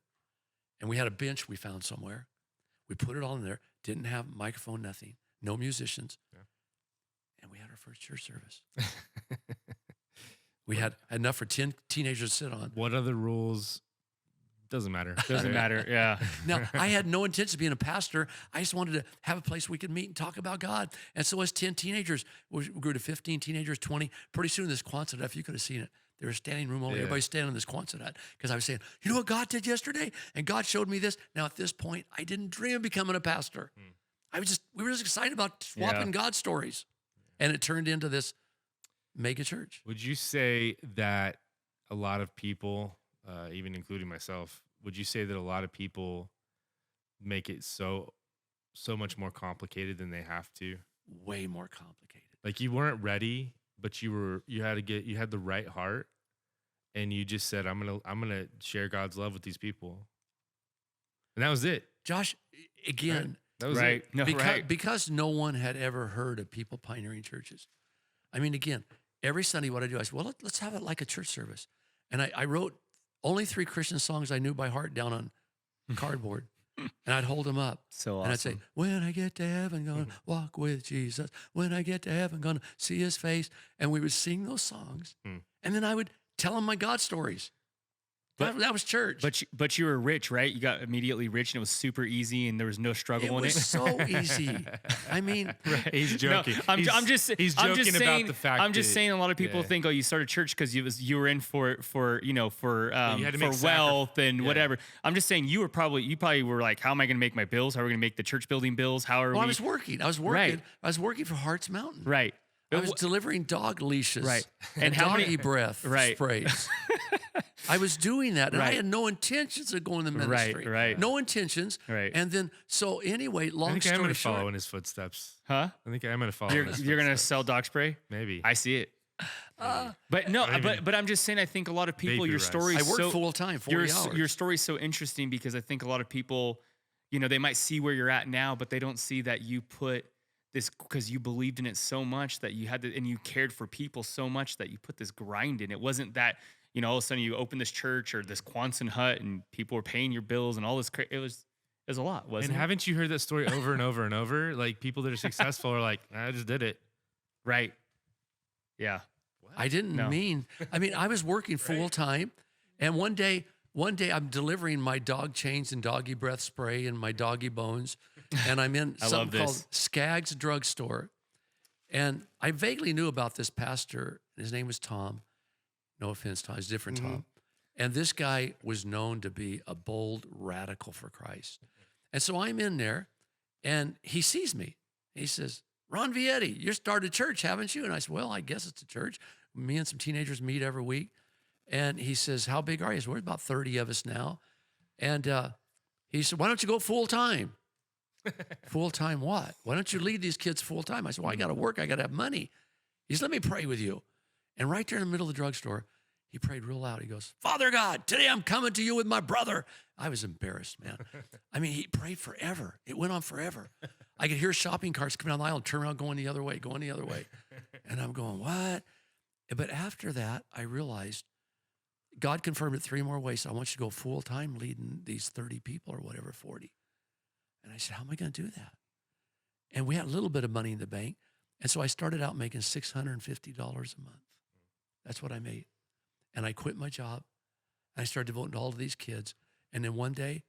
And we had a bench we found somewhere. We put it all in there. Didn't have a microphone, nothing. No musicians. Yeah. And we had our first church service. We had enough for 10 teenagers to sit on. What other rules? Doesn't matter. Doesn't matter. Yeah. Now, I had no intention of being a pastor. I just wanted to have a place we could meet and talk about God. And so as 10 teenagers, we grew to 15 teenagers, 20. Pretty soon this Quonset, if you could have seen it, there was a standing room only. Yeah. Everybody's standing in this Quonset hut because I was saying, you know what God did yesterday? And God showed me this. Now, at this point, I didn't dream of becoming a pastor. We were just excited about swapping God stories. And it turned into this mega church. Would you say that a lot of people, even including myself, would you say that a lot of people make it so much more complicated than they have to? Way more complicated. Like you weren't ready, but you had the right heart, and you just said, I'm gonna share God's love with these people, and that was it. Josh, again, That was Right. it. No, right. because no one had ever heard of people pioneering churches. I mean, again, every Sunday, what I do, I said, well, let's have it like a church service. And I wrote only 3 Christian songs I knew by heart down on cardboard. And I'd hold them up. So awesome. And I'd say, when I get to heaven, gonna walk with Jesus. When I get to heaven, gonna see his face. And we would sing those songs. And then I would tell them my God stories. That was church. But you were rich, right? You got immediately rich, and it was super easy, and there was no struggle it in was it. so easy. I mean, He's joking. I'm He's just joking saying, about the fact. I'm just that- saying a lot of people yeah. think, oh, you started church because you were in for you had to make wealth and yeah. whatever. I'm just saying you probably were like, how am I going to make my bills? How are we going to make the church building bills? How are well, we? I was working. Right. I was working for Hearts Mountain. Right. I was delivering dog leashes. Right. And And how doggy many- breath Right. sprays. I was doing that, and I Right. had no intentions of going to ministry. right. No intentions. Right. And then, so anyway, I long think I'm story gonna follow short. in his footsteps. Huh? I think I'm gonna follow. You're in his going to footsteps. sell dog spray? Maybe. I see it. But no, Or even but I'm just saying, I think a lot of people, your vaporized. story I is worked so full time, 40 hours. your story's so interesting because I think a lot of people, they might see where you're at now, but they don't see that you put this because you believed in it so much that you had to, and you cared for people so much that you put this grind in. It wasn't that, all of a sudden you open this church or this Quonset hut and people were paying your bills and all this. It was a lot, And wasn't it? haven't you heard that story over and over and over? Like people that are successful are like, I just did it. Right. Yeah. I didn't No. mean. I mean, I was working full time, and one day I'm delivering my dog chains and doggy breath spray and my doggy bones, and I'm in I love something called this. Skaggs Drugstore, and I vaguely knew about this pastor. His name was Tom. No offense, Tom. He's a different Tom. And this guy was known to be a bold radical for Christ. And so I'm in there, and he sees me. He says, Ron Vietti, you started a church, haven't you? And I said, well, I guess it's a church. Me and some teenagers meet every week. And he says, how big are you? I said, we're about 30 of us now. And he said, why don't you go full time? Full time what? Why don't you lead these kids full time? I said, well, I got to work. I got to have money. He said, let me pray with you. And right there in the middle of the drugstore, he prayed real loud. He goes, Father God, today I'm coming to you with my brother. I was embarrassed, man. I mean, he prayed forever. It went on forever. I could hear shopping carts coming down the aisle and turn around going the other way. And I'm going, what? But after that, I realized God confirmed it 3 more ways. I want you to go full time leading these 30 people or whatever, 40. And I said, how am I going to do that? And we had a little bit of money in the bank. And so I started out making $650 a month. That's what I made. And I quit my job. And I started devoting to all of these kids. And then one day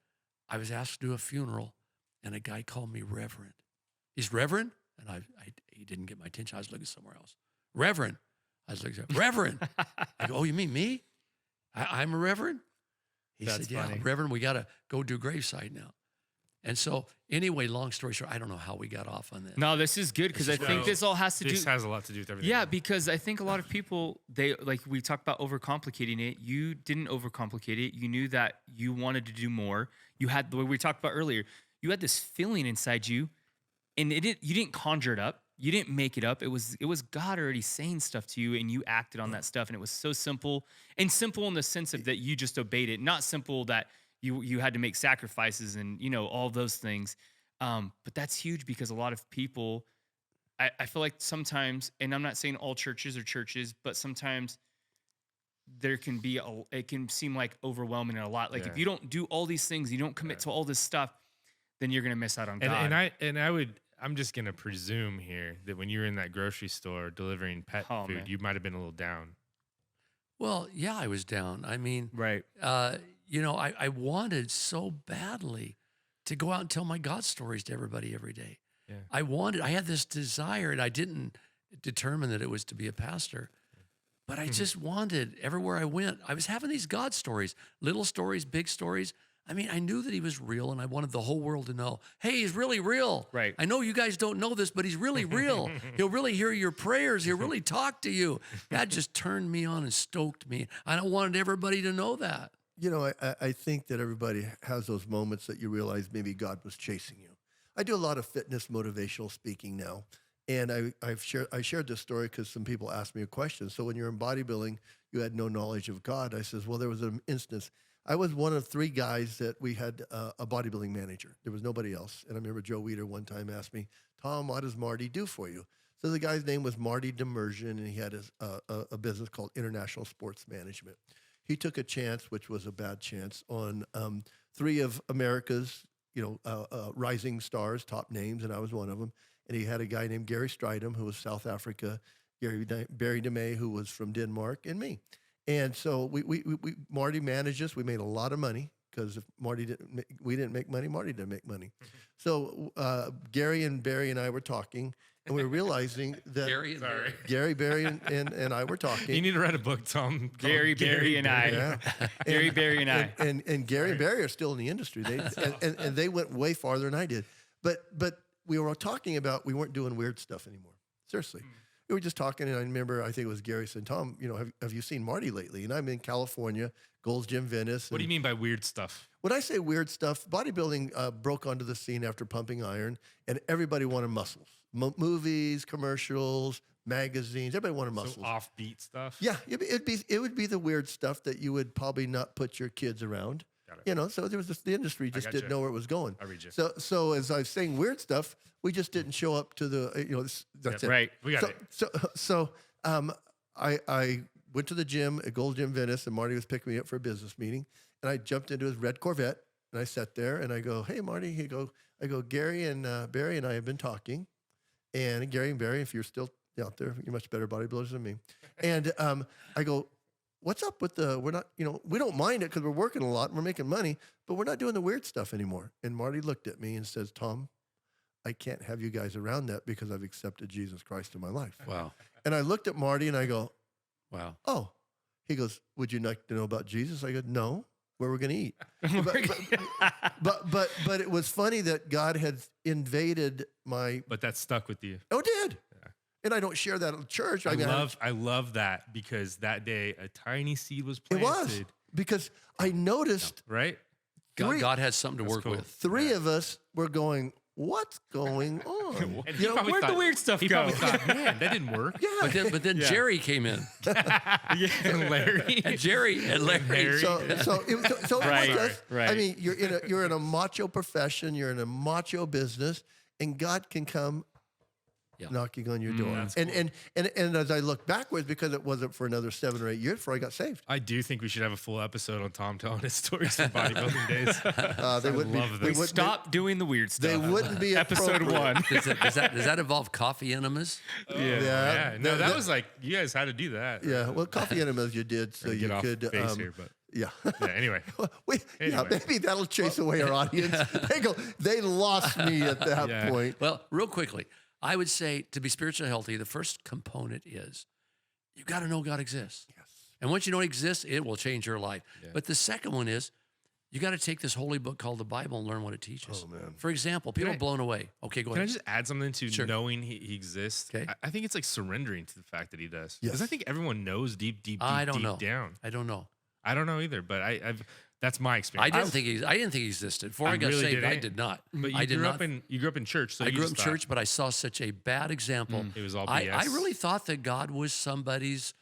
I was asked to do a funeral, and a guy called me Reverend. He's Reverend? And he didn't get my attention. I was looking somewhere else. Reverend. I was looking, Reverend. I go, oh, you mean me? I'm a Reverend? He That's said, yeah, funny. Reverend, we got to go do graveside now. And so anyway, long story short, I don't know how we got off on this. No, this is good because I think this all has to do. This has a lot to do with everything. Yeah, because I think a lot of people, they like we talked about overcomplicating it. You didn't overcomplicate it. You knew that you wanted to do more. You had the way we talked about earlier. You had this feeling inside you, and you didn't conjure it up. You didn't make it up. It was God already saying stuff to you, and you acted on that stuff. And it was so simple, and simple in the sense of that you just obeyed it. Not simple that you had to make sacrifices and all those things. But that's huge because a lot of people, I feel like sometimes, and I'm not saying all churches are churches, but sometimes there can be it can seem like overwhelming and a lot. Like if you don't do all these things, you don't commit to all this stuff, then you're gonna miss out on God. I'm just gonna presume here that when you were in that grocery store delivering pet food, man. you might have been a little down. Well, yeah, I was down. I mean, Right. I wanted so badly to go out and tell my God stories to everybody every day. Yeah. I had this desire, and I didn't determine that it was to be a pastor, but I just wanted, everywhere I went, I was having these God stories, little stories, big stories. I mean, I knew that he was real, and I wanted the whole world to know, hey, he's really real. Right. I know you guys don't know this, but he's really real. He'll really hear your prayers. He'll really talk to you. That just turned me on and stoked me. I wanted everybody to know that. I think that everybody has those moments that you realize maybe God was chasing you. I do a lot of fitness motivational speaking now. And I shared this story because some people asked me a question. So when you're in bodybuilding, you had no knowledge of God. I says, well, there was an instance. I was one of 3 guys that we had a bodybuilding manager. There was nobody else. And I remember Joe Weider one time asked me, Tom, what does Marty do for you? So the guy's name was Marty Demersion, and he had a business called International Sports Management. He took a chance, which was a bad chance, on 3 of America's rising stars, top names, and I was one of them. And he had a guy named Gary Stridham, who was South Africa, Barry DeMay, who was from Denmark, and me. And so Marty managed us. We made a lot of money because if we didn't make money, Marty didn't make money. So Gary and Barry and I were talking, and we were realizing that Gary, Barry, and I were talking. You need to write a book, Tom. Gary, Barry, and I. Yeah. Gary, Barry, and I. And Gary and Barry are still in the industry. And they went way farther than I did. But we were talking about we weren't doing weird stuff anymore. Seriously. We were just talking, and I remember, I think it was Gary said, Tom, have you seen Marty lately? And I'm in California, Gold's Gym Venice. What do you mean by weird stuff? When I say weird stuff, bodybuilding broke onto the scene after pumping iron, and everybody wanted muscles. Movies, commercials, magazines, everybody wanted muscles. So offbeat stuff? Yeah, it would be the weird stuff that you would probably not put your kids around. You know, so there was the industry just gotcha. didn't know where it was going. I read you. So as I was saying weird stuff, we just didn't show up to the, that's it. Right. We got it. So I went to the gym at Gold Gym Venice, and Marty was picking me up for a business meeting, and I jumped into his red Corvette, and I sat there, and I go, "Hey, Marty." I go, "Gary and Barry and I have been talking, and Gary and Barry, if you're still out there, you're much better bodybuilders than me." And I go, "What's up with we're not, we don't mind it because we're working a lot and we're making money, but we're not doing the weird stuff anymore." And Marty looked at me and says, "Tom, I can't have you guys around that because I've accepted Jesus Christ in my life." Wow. And I looked at Marty and I go, Wow. "Oh." He goes, "Would you like to know about Jesus?" I go, "No. Where we're going to eat." But it was funny that God had invaded my. But that stuck with you. Oh, did. And I don't share that at church. I love that because that day a tiny seed was It planted. was because I noticed Right? God has something to That's work cool. with. three of us were going, "What's going on?" And he probably where'd the thought- weird stuff he go? probably thought, man, that didn't work. Yeah. But then Yeah. Jerry came in. And Larry. And Jerry and Larry. Harry. So it was Right, just, right. I mean, you're in a macho profession, you're in a macho business, and God can come Yeah. knocking on your door. that's And as I look backwards, because it wasn't for another 7 or 8 years before I got saved. I do think we should have a full episode on Tom telling his stories from bodybuilding days. They wouldn't love be. this. They Stop doing the weird They stuff. wouldn't be Episode appropriate. 1. Does that involve coffee enemas? Yeah. No, that that- was like, you guys had to do that. Yeah, well, coffee enemas you did, so Get you off could. base here, but Yeah. yeah, anyway. Yeah, Anyway. maybe that'll chase away our audience. They lost me at that Yeah. point. Well, real quickly, I would say to be spiritually healthy, the first component is you got to know God exists. Yes. And once you know He exists, it will change your life. But the second one is you got to take this holy book called the Bible and learn what it teaches. Oh, man. For example, people I- are blown away. Okay, go Can I ahead. just add something to Sure. knowing he exists? Okay. I think it's like surrendering to the fact that he does. Yes. Because I think everyone knows deep I don't know. down. I don't know. I don't know either, but I've that's my I experience. didn't think he existed. Before I got really saved, I didn't. did not. But you I did grew not. up in church, so I you grew up in just thought church, but I saw such a bad example. it was all I BS. really thought that God was somebody's,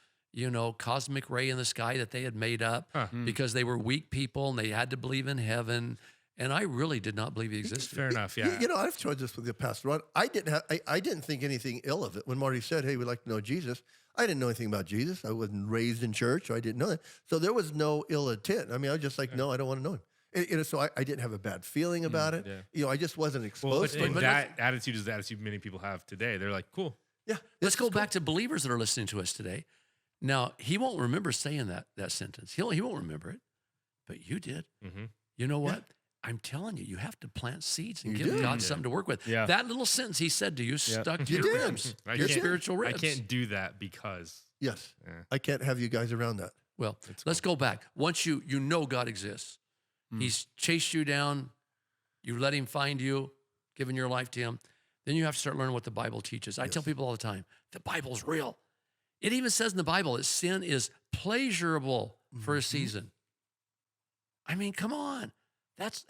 cosmic ray in the sky that they had made up Huh. because they were weak people and they had to believe in heaven. And I really did not believe He existed. Fair enough. Yeah. I've tried this with the Pastor Ron. I didn't think anything ill of it. When Marty said, "Hey, we'd like to know Jesus," I didn't know anything about Jesus. I wasn't raised in church, so I didn't know that. So there was no ill intent. I mean, I was just like, "No, I don't want to know him." So I didn't have a bad feeling about it. yeah. I just wasn't Well, exposed to and it. that attitude is the attitude many people have today. They're like, cool. Yeah. Let's go back to believers that are listening to us today. Now, he won't remember saying that sentence. He won't remember it, but you did. Mm-hmm. You know what? I'm telling you, you have to plant seeds and You give do. God something to work with. Yeah. That little sentence he said to you stuck to You your did. ribs, I your can't- spiritual I ribs. can't do that because Yes. Yeah. I can't have you guys around that. Well, let's go back. Once you know God exists, He's chased you down, you let Him find you, given your life to Him, then you have to start learning what the Bible teaches. I tell people all the time, the Bible's real. It even says in the Bible that sin is pleasurable for a season. I mean, come on. That's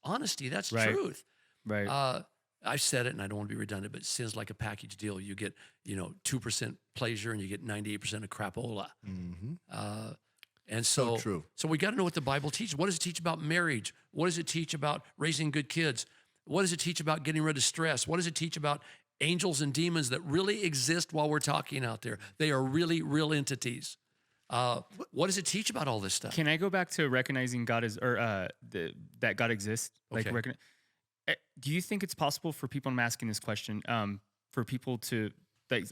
honesty. That's Right. truth. Right. I've said it, and I don't want to be redundant, but sin's like a package deal. You get, 2% pleasure, and you get 98% of crapola. Mm-hmm. And So so, true. So we got to know what the Bible teaches. What does it teach about marriage? What does it teach about raising good kids? What does it teach about getting rid of stress? What does it teach about angels and demons that really exist while we're talking out there? They are really real entities. What does it teach about all this stuff? Can I go back to recognizing God is, or that God exists? Okay. Do you think it's possible for people? I'm asking this question. For people to,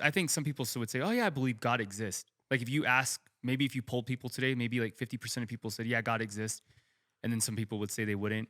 I think some people still would say, "Oh yeah, I believe God exists." Like if you ask, maybe if you polled people today, maybe like 50% of people said, "Yeah, God exists," and then some people would say they wouldn't.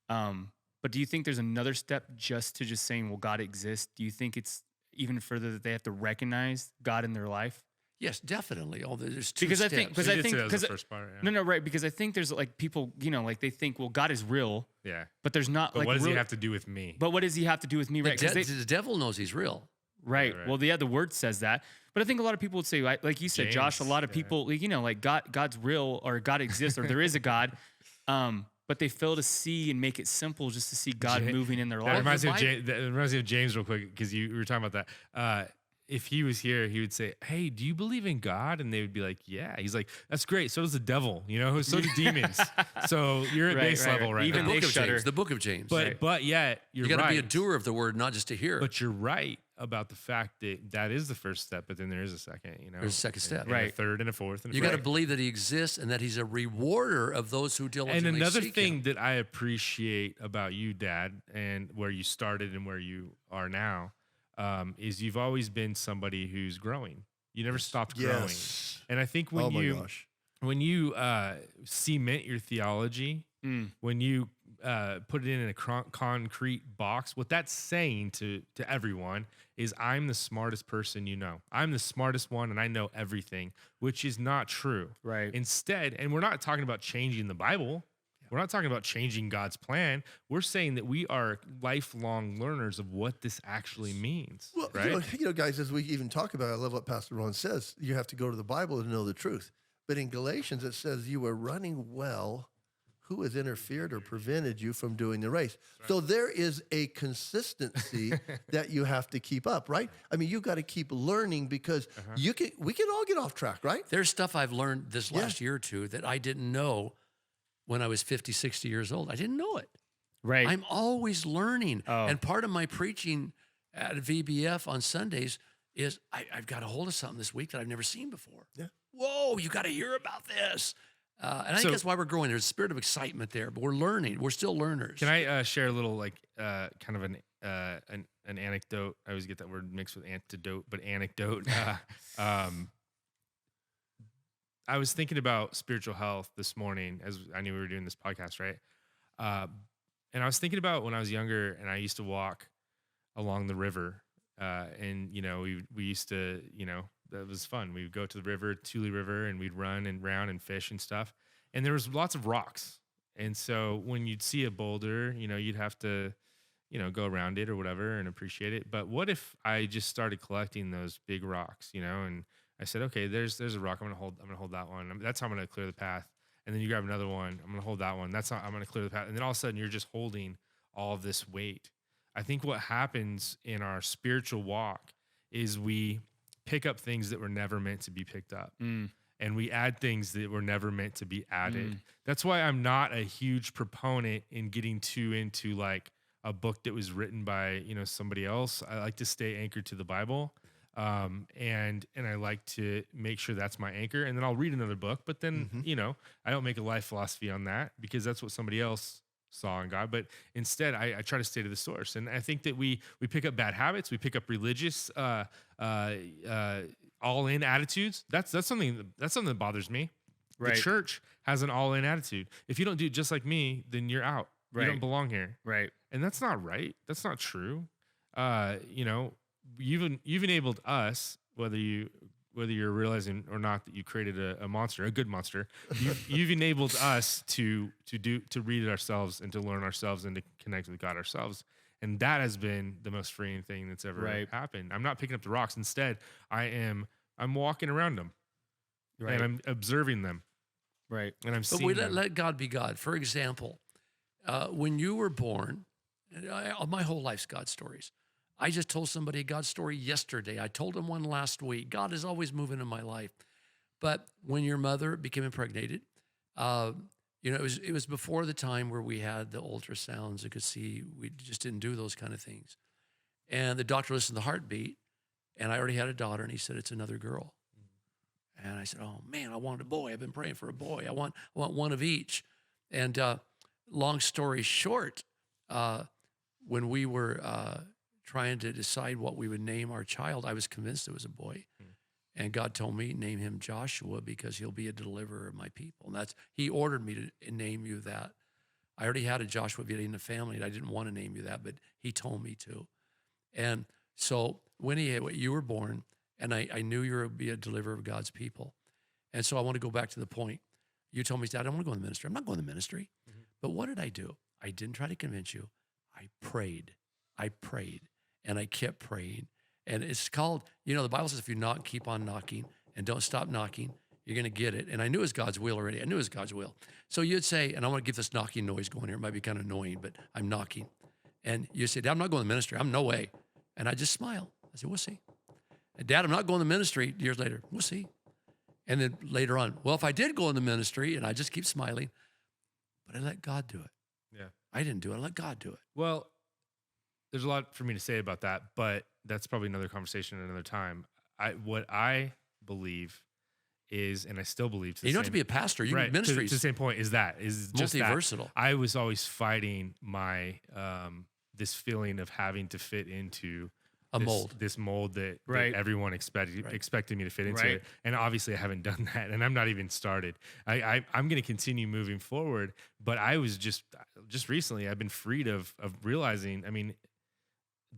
But do you think there's another step just saying, "Well, God exists"? Do you think it's even further that they have to recognize God in their life? Yes, definitely. Oh, there's two Because I steps. think, because You I did say think, that was the because first part, yeah. no, right. Because I think there's like people, like they think, well, God is real, Yeah. but there's not But like. what does he real- have to do with me? But what does he have to do with me, the, right? 'Cause the devil knows he's real. right. Right. Well, yeah, the word says that. But I think a lot of people would say, like you said, Josh, a James, lot of yeah. people, like God's real, or God exists, or there is a God. But they fail to see and make it simple just to see God Ja- moving in their That life. reminds, me of Bible- that reminds me of James real quick because you were talking about that. if he was here, he would say, "Hey, do you believe in God?" And they would be like, "Yeah." He's like, "That's great. So does the devil, you know. So do demons. So you're at Right, base right, level right. right Even now." they shudder. The book of James. But yet you're you got to right. be a doer of the word, not just a hearer. But you're right about the fact that that is the first step. But then there is a second. You know, There's a second step. and a Right. third, and a fourth, and a You fifth. got to believe that he exists and that he's a rewarder of those who And diligently another seek thing him. that I appreciate about you, Dad, and where you started and where you are now, is you've always been somebody who's growing. You never stopped growing. Yes. And I think Oh my gosh. when you cement your theology, when you put it in a concrete box, what that's saying to everyone is, I'm the smartest person you know. I'm the smartest one, and I know everything, which is not true. Right. Instead, and we're not talking about changing the Bible. We're not talking about changing God's plan. We're saying that we are lifelong learners of what this actually means. Well, right? you know, guys, as we even talk about, I love what Pastor Ron says. You have to go to the Bible to know the truth. But in Galatians, it says you are running well. Who has interfered or prevented you from doing the race? So there is a consistency that you have to keep up, right? I mean, you got to keep learning because we can all get off track, right? There's stuff I've learned this last year or two that I didn't know when I was 50, 60 years old. I didn't know it. Right. I'm always learning. Oh. And part of my preaching at VBF on Sundays is I've got a hold of something this week that I've never seen before. Yeah. Whoa, you got to hear about this. And I think So- that's why we're growing. There's a spirit of excitement there, but we're learning. We're still learners. Can I share a little, like, kind of an anecdote? I always get that word mixed with antidote, but anecdote. I was thinking about spiritual health this morning as I knew we were doing this podcast, right? And I was thinking about when I was younger and I used to walk along the river, and you know, we used to, you know, that was fun. We would go to the river, Tule River, and we'd run and round and fish and stuff. And there was lots of rocks. And so when you'd see a boulder, you know, you'd have to, you know, go around it or whatever and appreciate it. But what if I just started collecting those big rocks, you know, and I said, okay, there's a rock. I'm gonna hold that one. That's how I'm gonna clear the path. And then you grab another one. I'm gonna hold that one. That's how I'm gonna clear the path. And then all of a sudden, you're just holding all of this weight. I think what happens in our spiritual walk is we pick up things that were never meant to be picked up, and we add things that were never meant to be added. That's why I'm not a huge proponent in getting too into like a book that was written by, you know, somebody else. I like to stay anchored to the Bible. And I like to make sure that's my anchor, and then I'll read another book, but then, you know, I don't make a life philosophy on that because that's what somebody else saw in God. But instead I try to stay to the source. And I think that we pick up bad habits. We pick up religious, all in attitudes. That's something that bothers me. Right. The church has an all in attitude. If you don't do it just like me, then you're out. You Right. don't belong here. Right. And that's not right. That's not true. You know, you've enabled us, whether you're realizing or not that you created a monster, a good monster. You've enabled us to read it ourselves and to learn ourselves and to connect with God ourselves. And that has been the most freeing thing that's ever Right. happened. I'm not picking up the rocks. Instead, I'm walking around them, Right. and I'm observing them, Right. and I'm But seeing we them. let God be God. For example, when you were born, my whole life's God stories. I just told somebody a God story yesterday. I told them one last week. God is always moving in my life. But when your mother became impregnated, you know, it was before the time where we had the ultrasounds and could see. We just didn't do those kind of things. And the doctor listened to the heartbeat, and I already had a daughter, and he said, it's another girl. And I said, oh man, I wanted a boy. I've been praying for a boy. I want one of each. And long story short, when we were trying to decide what we would name our child, I was convinced it was a boy. And God told me, name him Joshua because he'll be a deliverer of my people. And he ordered me to name you that. I already had a Joshua in the family, and I didn't want to name you that, but he told me to. And so when you were born, and I knew you would be a deliverer of God's people. And so I want to go back to the point. You told me, Dad, I don't want to go in the ministry. I'm not going to the ministry. But what did I do? I didn't try to convince you. I prayed. And I kept praying. And it's called, you know, the Bible says if you knock, keep on knocking and don't stop knocking, you're going to get it. And I knew it was God's will already. I knew it was God's will. So you'd say, and I want to get this knocking noise going here. It might be kind of annoying, but I'm knocking. And you say, Dad, I'm not going to the ministry. I'm no way. And I just smile. I said, we'll see. Dad, I'm not going to ministry. Years later, we'll see. And then later on, well, if I did go into ministry, and I just keep smiling, but I let God do it. Yeah. I didn't do it. I let God do it. Well, there's a lot for me to say about that, but that's probably another conversation at another time. What I believe is, and I still believe to the You don't have same, to be a pastor. You right, can ministries. to the same point is just that multi-versatile. I was always fighting my this feeling of having to fit into A mold. this mold that Right. everyone expected me to fit into Right. it, and obviously I haven't done that, and I'm not even started. I'm going to continue moving forward, but I was just recently I've been freed of realizing. I mean,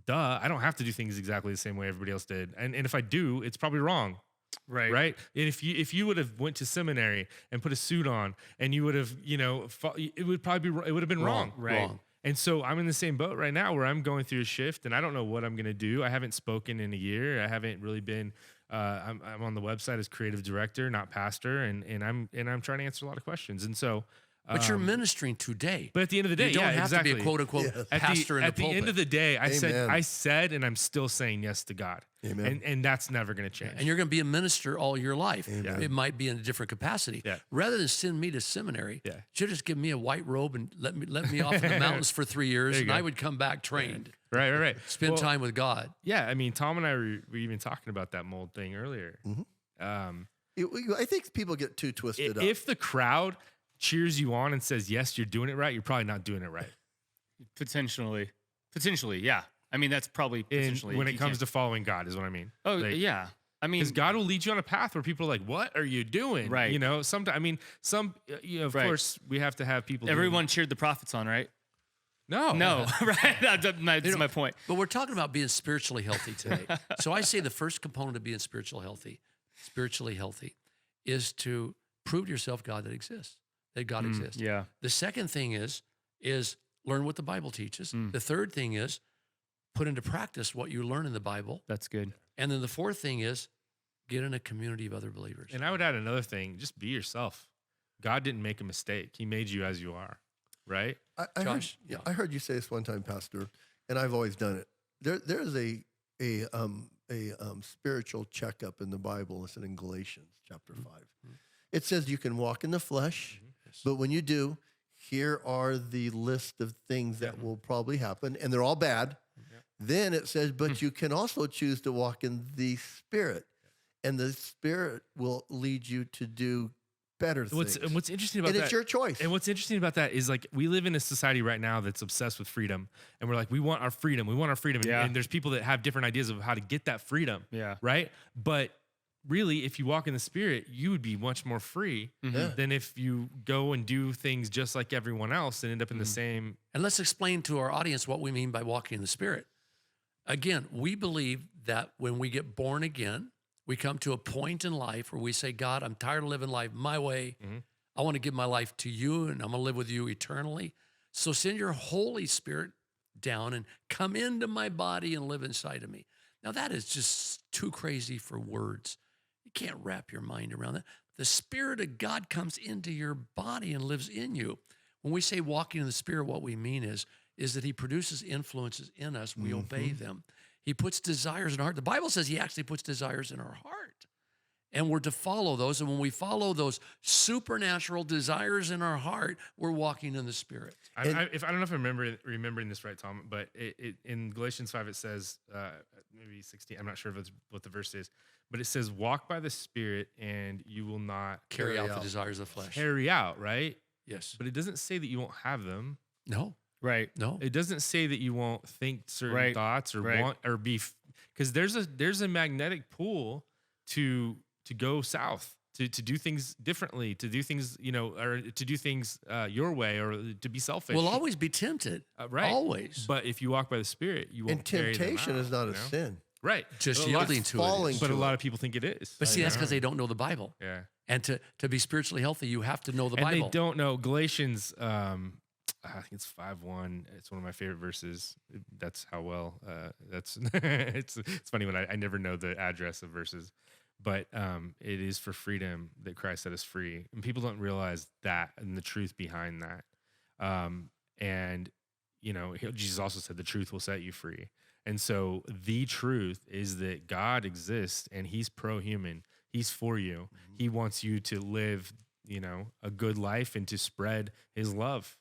I don't have to do things exactly the same way everybody else did, and if I do, it's probably wrong. Right. Right. And if you would have went to seminary and put a suit on, and you would have, it would probably it would have been wrong. Right. Wrong. And so I'm in the same boat right now where I'm going through a shift, and I don't know what I'm going to do. I haven't spoken in a year. I haven't really been. I'm on the website as creative director, not pastor, and I'm trying to answer a lot of questions. And so, But you're ministering today. but at the end of the day, you don't yeah, have exactly. to be a quote unquote Yes. pastor in at the the pulpit. end of the day, I Amen. said, and I'm still saying yes to God. Amen. And that's never going to change. and you're going to be a minister all your life. Amen. It might be in a different capacity. Yeah. Rather than send me to seminary, Yeah. should just give me a white robe and let me off in the mountains for 3 years, There you and go. I would come back trained. right. Spend Well, time with God. Yeah, I mean, Tom and I were even talking about that mold thing earlier. I think people get too twisted up. If the crowd cheers you on and says, yes, you're doing it right, you're probably not doing it right. Potentially, yeah. I mean, that's probably And potentially when it you comes can't- to following God is what I mean. Oh Like, yeah. I mean, Because God will lead you on a path where people are like, what are you doing? Right. Sometimes, I mean, of Right. course, we have to have people. doing- everyone cheered the prophets on, right? No. No, right? That's my point. But we're talking about being spiritually healthy today. So I say the first component of being spiritually healthy, is to prove to yourself that God exists. Yeah. The second thing is learn what the Bible teaches. Mm. The third thing is put into practice what you learn in the Bible. That's good. And then the fourth thing is get in a community of other believers. And I would add another thing, just be yourself. God didn't make a mistake. He made you as you are, right? I Josh, heard, yeah. I heard you say this one time, Pastor, and I've always done it. There is a spiritual checkup in the Bible. It's in Galatians chapter 5. It says you can walk in the flesh, but when you do, here are the list of things that will probably happen, and they're all bad. Then it says, but you can also choose to walk in the Spirit, and the Spirit will lead you to do better things. What's interesting about And that, it's your choice. And what's interesting about that is like we live in a society right now that's obsessed with freedom, and we're like, we want our freedom. Yeah. And there's people that have different ideas of how to get that freedom. Yeah. Right. But really, if you walk in the Spirit, you would be much more free Yeah. than if you go and do things just like everyone else and end up in the same. And let's explain to our audience what we mean by walking in the Spirit. Again, we believe that when we get born again, we come to a point in life where we say, God, I'm tired of living life my way. I want to give my life to you, and I'm going to live with you eternally. So send your Holy Spirit down and come into my body and live inside of me. Now, that is just too crazy for words. You can't wrap your mind around that. The Spirit of God comes into your body and lives in you. When we say walking in the Spirit, what we mean is that he produces influences in us. We obey them. He puts desires in our heart. The Bible says he actually puts desires in our heart. And we're to follow those. And when we follow those supernatural desires in our heart, we're walking in the Spirit. I don't know if I'm remembering this right, Tom, but in Galatians 5 it says maybe 16. I'm not sure what the verse is, but it says, "Walk by the Spirit, and you will not Carry out the desires of the flesh. carry out." Right? Yes. But it doesn't say that you won't have them. No. Right. No. It doesn't say that you won't think certain Right. thoughts or Right. want or be, because there's a magnetic pull to go south, to do things differently, to do things or to do things your way, or to be selfish. We'll always be tempted. right. Always. But if you walk by the Spirit, you won't. And carry them temptation out, is not you a know? sin. Right. Just But a lot- yielding to falling it. But a to lot it. of people think it is. But see, that's because they don't know the Bible. Yeah. And to be spiritually healthy, you have to know the And Bible. they don't know Galatians. I think it's 5:1. It's one of my favorite verses. That's how well. That's it's funny when I never know the address of verses, but it is for freedom that Christ set us free, and people don't realize that and the truth behind that. And Jesus also said the truth will set you free. And so the truth is that God exists and he's pro-human. He's for you. He wants you to live, a good life and to spread his love.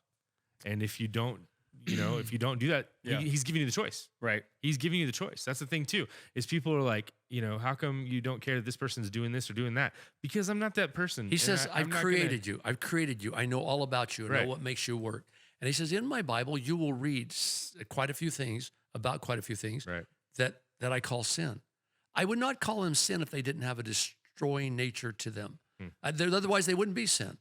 And if you don't, if you don't do that, he's giving you the choice. Right. He's giving you the choice. That's the thing too, is people are like, how come you don't care that this person's doing this or doing that? Because I'm not that person. He says, I've I'm not created you. I've created you. I know all about you. I Right. know what makes you work. And he says, in my Bible, you will read quite a few things Right. that I call sin. I would not call them sin if they didn't have a destroying nature to them. Otherwise, they wouldn't be sin.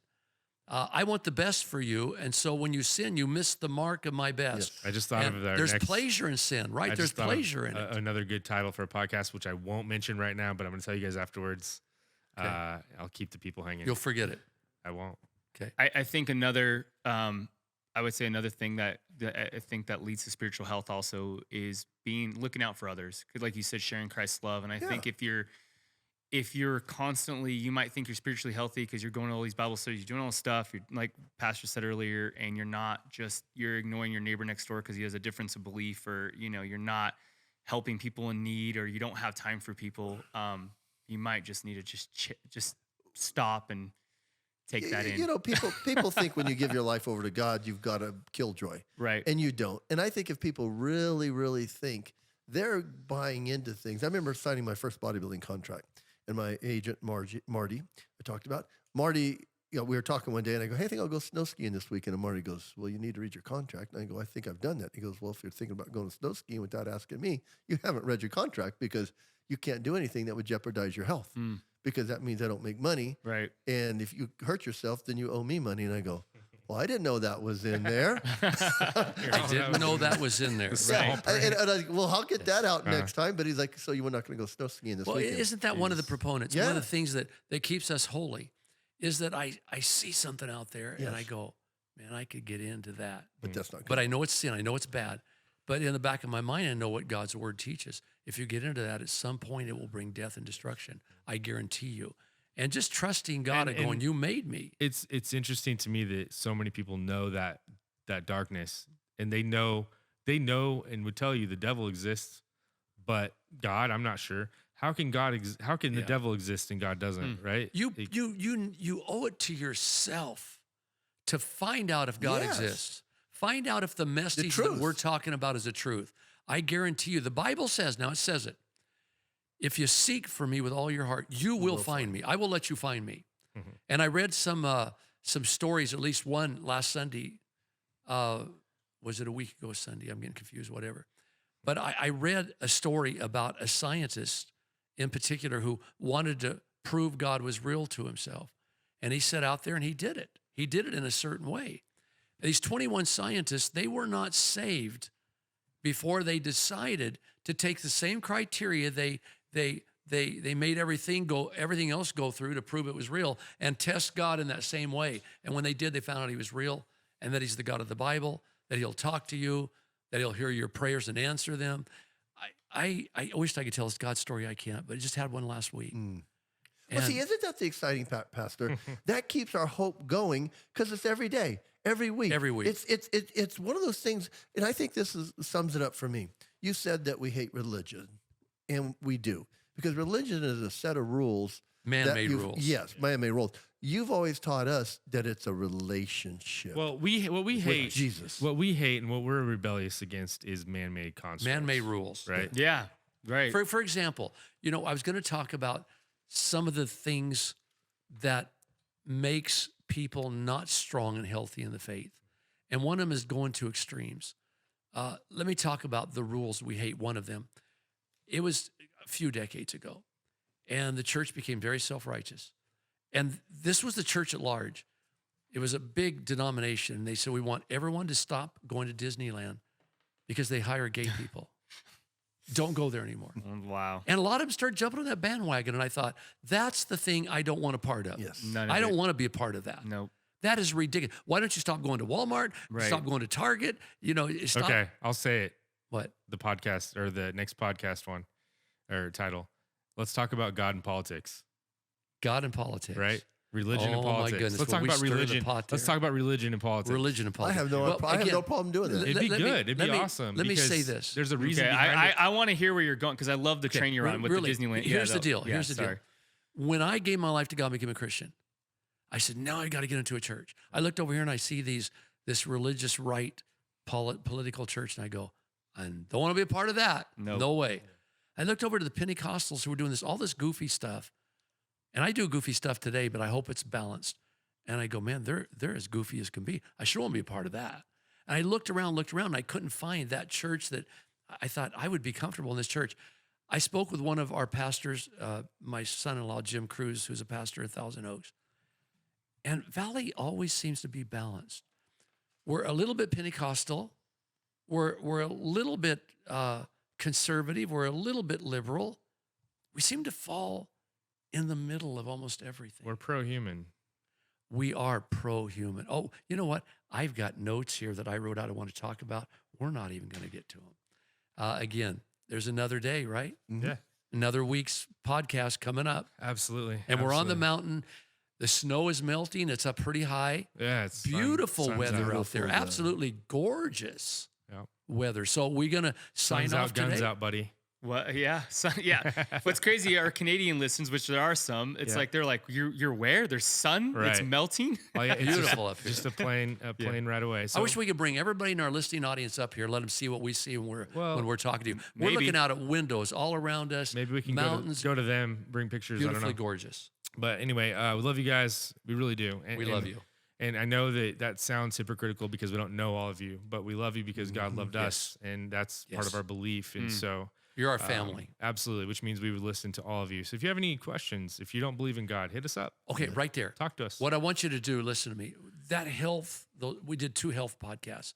I want the best for you. And so when you sin, you miss the mark of my best. Yes. I just thought And of our there's next, pleasure in sin, right? I There's just thought of pleasure in it. Another good title for a podcast, which I won't mention right now, but I'm going to tell you guys afterwards. Okay. I'll keep the people hanging. You'll forget it. I won't. Okay. I think another, I would say another thing that I think that leads to spiritual health also is looking out for others. 'Cause like you said, sharing Christ's love. And I think if you're constantly, you might think you're spiritually healthy because you're going to all these Bible studies, you're doing all this stuff, you're, like Pastor said earlier, and you're ignoring your neighbor next door because he has a difference of belief, or, you're not helping people in need, or you don't have time for people. You might just need to just stop and take that in. People think when you give your life over to God, you've got a killjoy. Right. And you don't. And I think if people really, really think, they're buying into things. I remember signing my first bodybuilding contract, and my agent, Marty, I talked about. Marty, we were talking one day, and I go, hey, I think I'll go snow skiing this weekend. And Marty goes, well, you need to read your contract. And I go, I think I've done that. He goes, well, if you're thinking about going snow skiing without asking me, you haven't read your contract, because you can't do anything that would jeopardize your health, because that means I don't make money. Right. And if you hurt yourself, then you owe me money. And I go, well, I didn't know that was in there. I didn't know that was in there. Right. And I was like, well, I'll get that out next time. But he's like, so you were not going to go snow skiing this Well, weekend? isn't that one of the proponents? One Yeah. of the things that keeps us holy is that I see something out there and I Yes. go, man, I could get into that. But that's not good. But I know it's sin. I know it's bad. But in the back of my mind, I know what God's word teaches. If you get into that, at some point, it will bring death and destruction. I guarantee you. And just trusting God and going, and you made me. It's interesting to me that so many people know that darkness, and they know and would tell you the devil exists, but God, I'm not sure. How can how can the devil exist and God doesn't, right? You owe it to yourself to find out if God Yes. exists. Find out if the message that truth. we're talking about is the truth. I guarantee you, the Bible says, now it says it, if you seek for me with all your heart, you will find me. I will let you find me. Mhm. And I read some stories, at least one last Sunday. Was it a week ago Sunday? I'm getting confused, whatever. But I read a story about a scientist in particular who wanted to prove God was real to himself. And he set out there and he did it. He did it in a certain way. These 21 scientists, they were not saved before they decided to take the same criteria they made everything else go through to prove it was real, and test God in that same way. And when they did, they found out he was real, and that he's the God of the Bible, that he'll talk to you, that he'll hear your prayers and answer them. I wish I could tell this God story. I can't, but I just had one last week. Well, see, isn't that the exciting part, Pastor? That keeps our hope going, because it's every day, every week. Every week. It's one of those things, and I think this sums it up for me. You said that we hate religion, and we do, because religion is a set of rules. Man-made rules. Yes, man-made rules. You've always taught us that it's a relationship. Well, what we hate, Jesus. what we hate, and what we're rebellious against is man-made constructs. Man-made rules. right? Yeah. Right. For example, I was going to talk about some of the things that makes people not strong and healthy in the faith. And one of them is going to extremes. Let me talk about the rules we hate. One of them, it was a few decades ago, and the church became very self-righteous. And this was the church at large. It was a big denomination. And they said, we want everyone to stop going to Disneyland because they hire gay people. Don't go there anymore. Wow. And a lot of them started jumping on that bandwagon. And I thought, that's the thing I don't want a part of. Yes. None of I don't it. want to be a part of that. Nope. That is ridiculous. Why don't you stop going to Walmart? Right. Stop going to Target? Stop. Okay, I'll say it. What? The podcast, or the next podcast one, or title. Let's talk about God and politics. God and politics. Right? Religion Oh, and my politics. goodness. Let's Well, talk we about stirred the religion. pot Let's there. talk about religion and politics. Religion and I politics. have no, Well, I have again, no problem doing that. It'd be let me- good. It'd be let me- awesome. let me say because this. There's a reason Okay, behind it. I want to hear where you're going because I love the train you're on with Really, the Disneyland. Here's Yeah, the deal. yeah, Here's the deal. sorry. When I gave my life to God and became a Christian, I said, now I got to get into a church. I looked over here and I see this religious right political church, and I go, I don't want to be a part of that. Nope. No way. I looked over to the Pentecostals who were doing all this goofy stuff. And I do goofy stuff today, but I hope it's balanced. And I go, man, they're as goofy as can be. I sure want to be a part of that. And I looked around, and I couldn't find that church that I thought I would be comfortable in this church. I spoke with one of our pastors, my son-in-law, Jim Cruz, who's a pastor at Thousand Oaks. And Valley always seems to be balanced. We're a little bit Pentecostal. We're a little bit conservative. We're a little bit liberal. We seem to fall in the middle of almost everything. We're pro-human. We are pro-human. Oh, you know what? I've got notes here that I wrote out I want to talk about. We're not even going to get to them. Again, there's another day, right? Yeah, Another week's podcast coming up. absolutely. And we're on the Absolutely. mountain. The snow is melting. It's up pretty high. Yeah, it's fun. Beautiful Sun's weather out. out there. Beautiful, yeah. Absolutely gorgeous Yeah. weather. So we're going to sign Sun's off out, guns today. out, buddy. What? Yeah. So, yeah. What's crazy, our Canadian listens, which there are some, it's Yeah. like they're like, you're where? There's sun? It's Right. melting? Oh, yeah, it's Beautiful up here. just a plane right away. So I wish we could bring everybody in our listening audience up here, let them see what we see when we're talking to you. We're maybe. looking out at windows all around us. maybe we can mountains, go to them, bring pictures. I don't beautifully know. gorgeous. But anyway, we love you guys. We really do. And, We love you. And I know that sounds hypocritical because we don't know all of you, but we love you because God loved us, and that's part Yes. of our belief. And so You're our family. absolutely, which means we would listen to all of you. So if you have any questions, if you don't believe in God, hit us up. Okay, right there. Talk to us. What I want you to do, listen to me. That health, we did 2 health podcasts.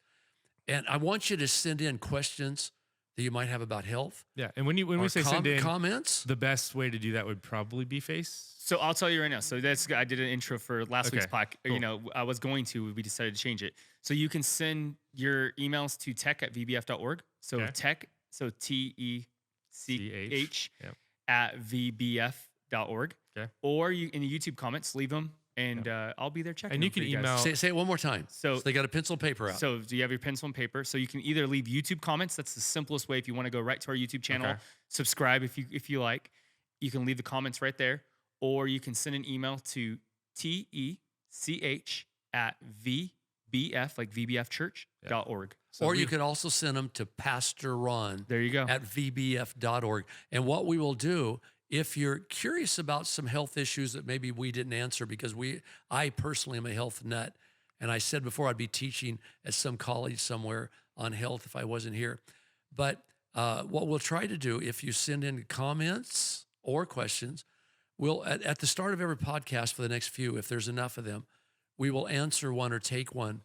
And I want you to send in questions that you might have about health. Yeah, and when we or say send in, comments. the best way to do that would probably be face. So I'll tell you right now. So I did an intro for last week's Okay, podcast. cool. You know, I was going to, we decided to change it. So you can send your emails to tech@vbf.org. So Okay. tech, so TECH Yep. at vbf.org. Okay. Or you in the YouTube comments, leave them, and I'll be there checking. And you them for can guys. email- Say it one more time. So- they got a pencil and paper out. So do you have your pencil and paper? So you can either leave YouTube comments. That's the simplest way if you want to go right to our YouTube channel. Okay. Subscribe if you like. You can leave the comments right there. Or you can send an email to TECH@VBF, like VBFchurch.org. So or you could also send them to Pastor Ron there you go. at vbf.org. And what we will do, if you're curious about some health issues that maybe we didn't answer, because I personally am a health nut, and I said before I'd be teaching at some college somewhere on health if I wasn't here. But what we'll try to do, if you send in comments or questions, we'll at the start of every podcast for the next few, if there's enough of them, we will answer one or take one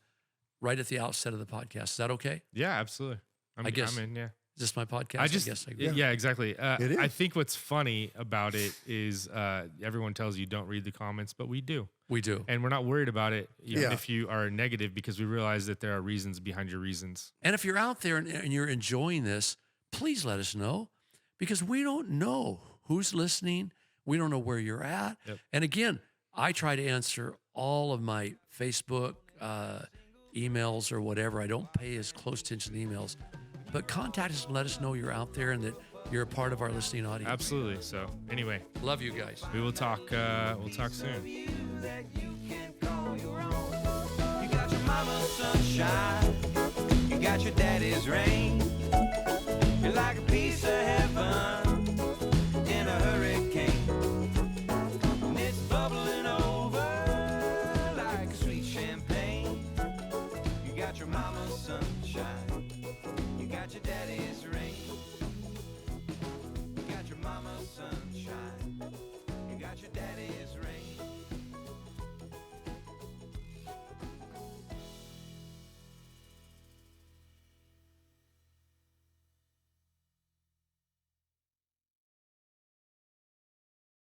right at the outset of the podcast. Is that okay? Yeah, absolutely. I guess- I'm in. Yeah. Is this my podcast? I guess agree. yeah, exactly. It is. I think what's funny about it is everyone tells you don't read the comments, but we do, We do. and we're not worried about it even Yeah. if you are negative because we realize that there are reasons behind your reasons. And if you're out there and you're enjoying this, please let us know, because we don't know who's listening. We don't know where you're at. Yep. And again, I try to answer all of my Facebook emails or whatever. I don't pay as close attention to the emails, but contact us and let us know you're out there and that you're a part of our listening audience. Absolutely. So anyway, Love you guys. we will talk. We'll talk soon. You got your mama's sunshine, you got your daddy's rain.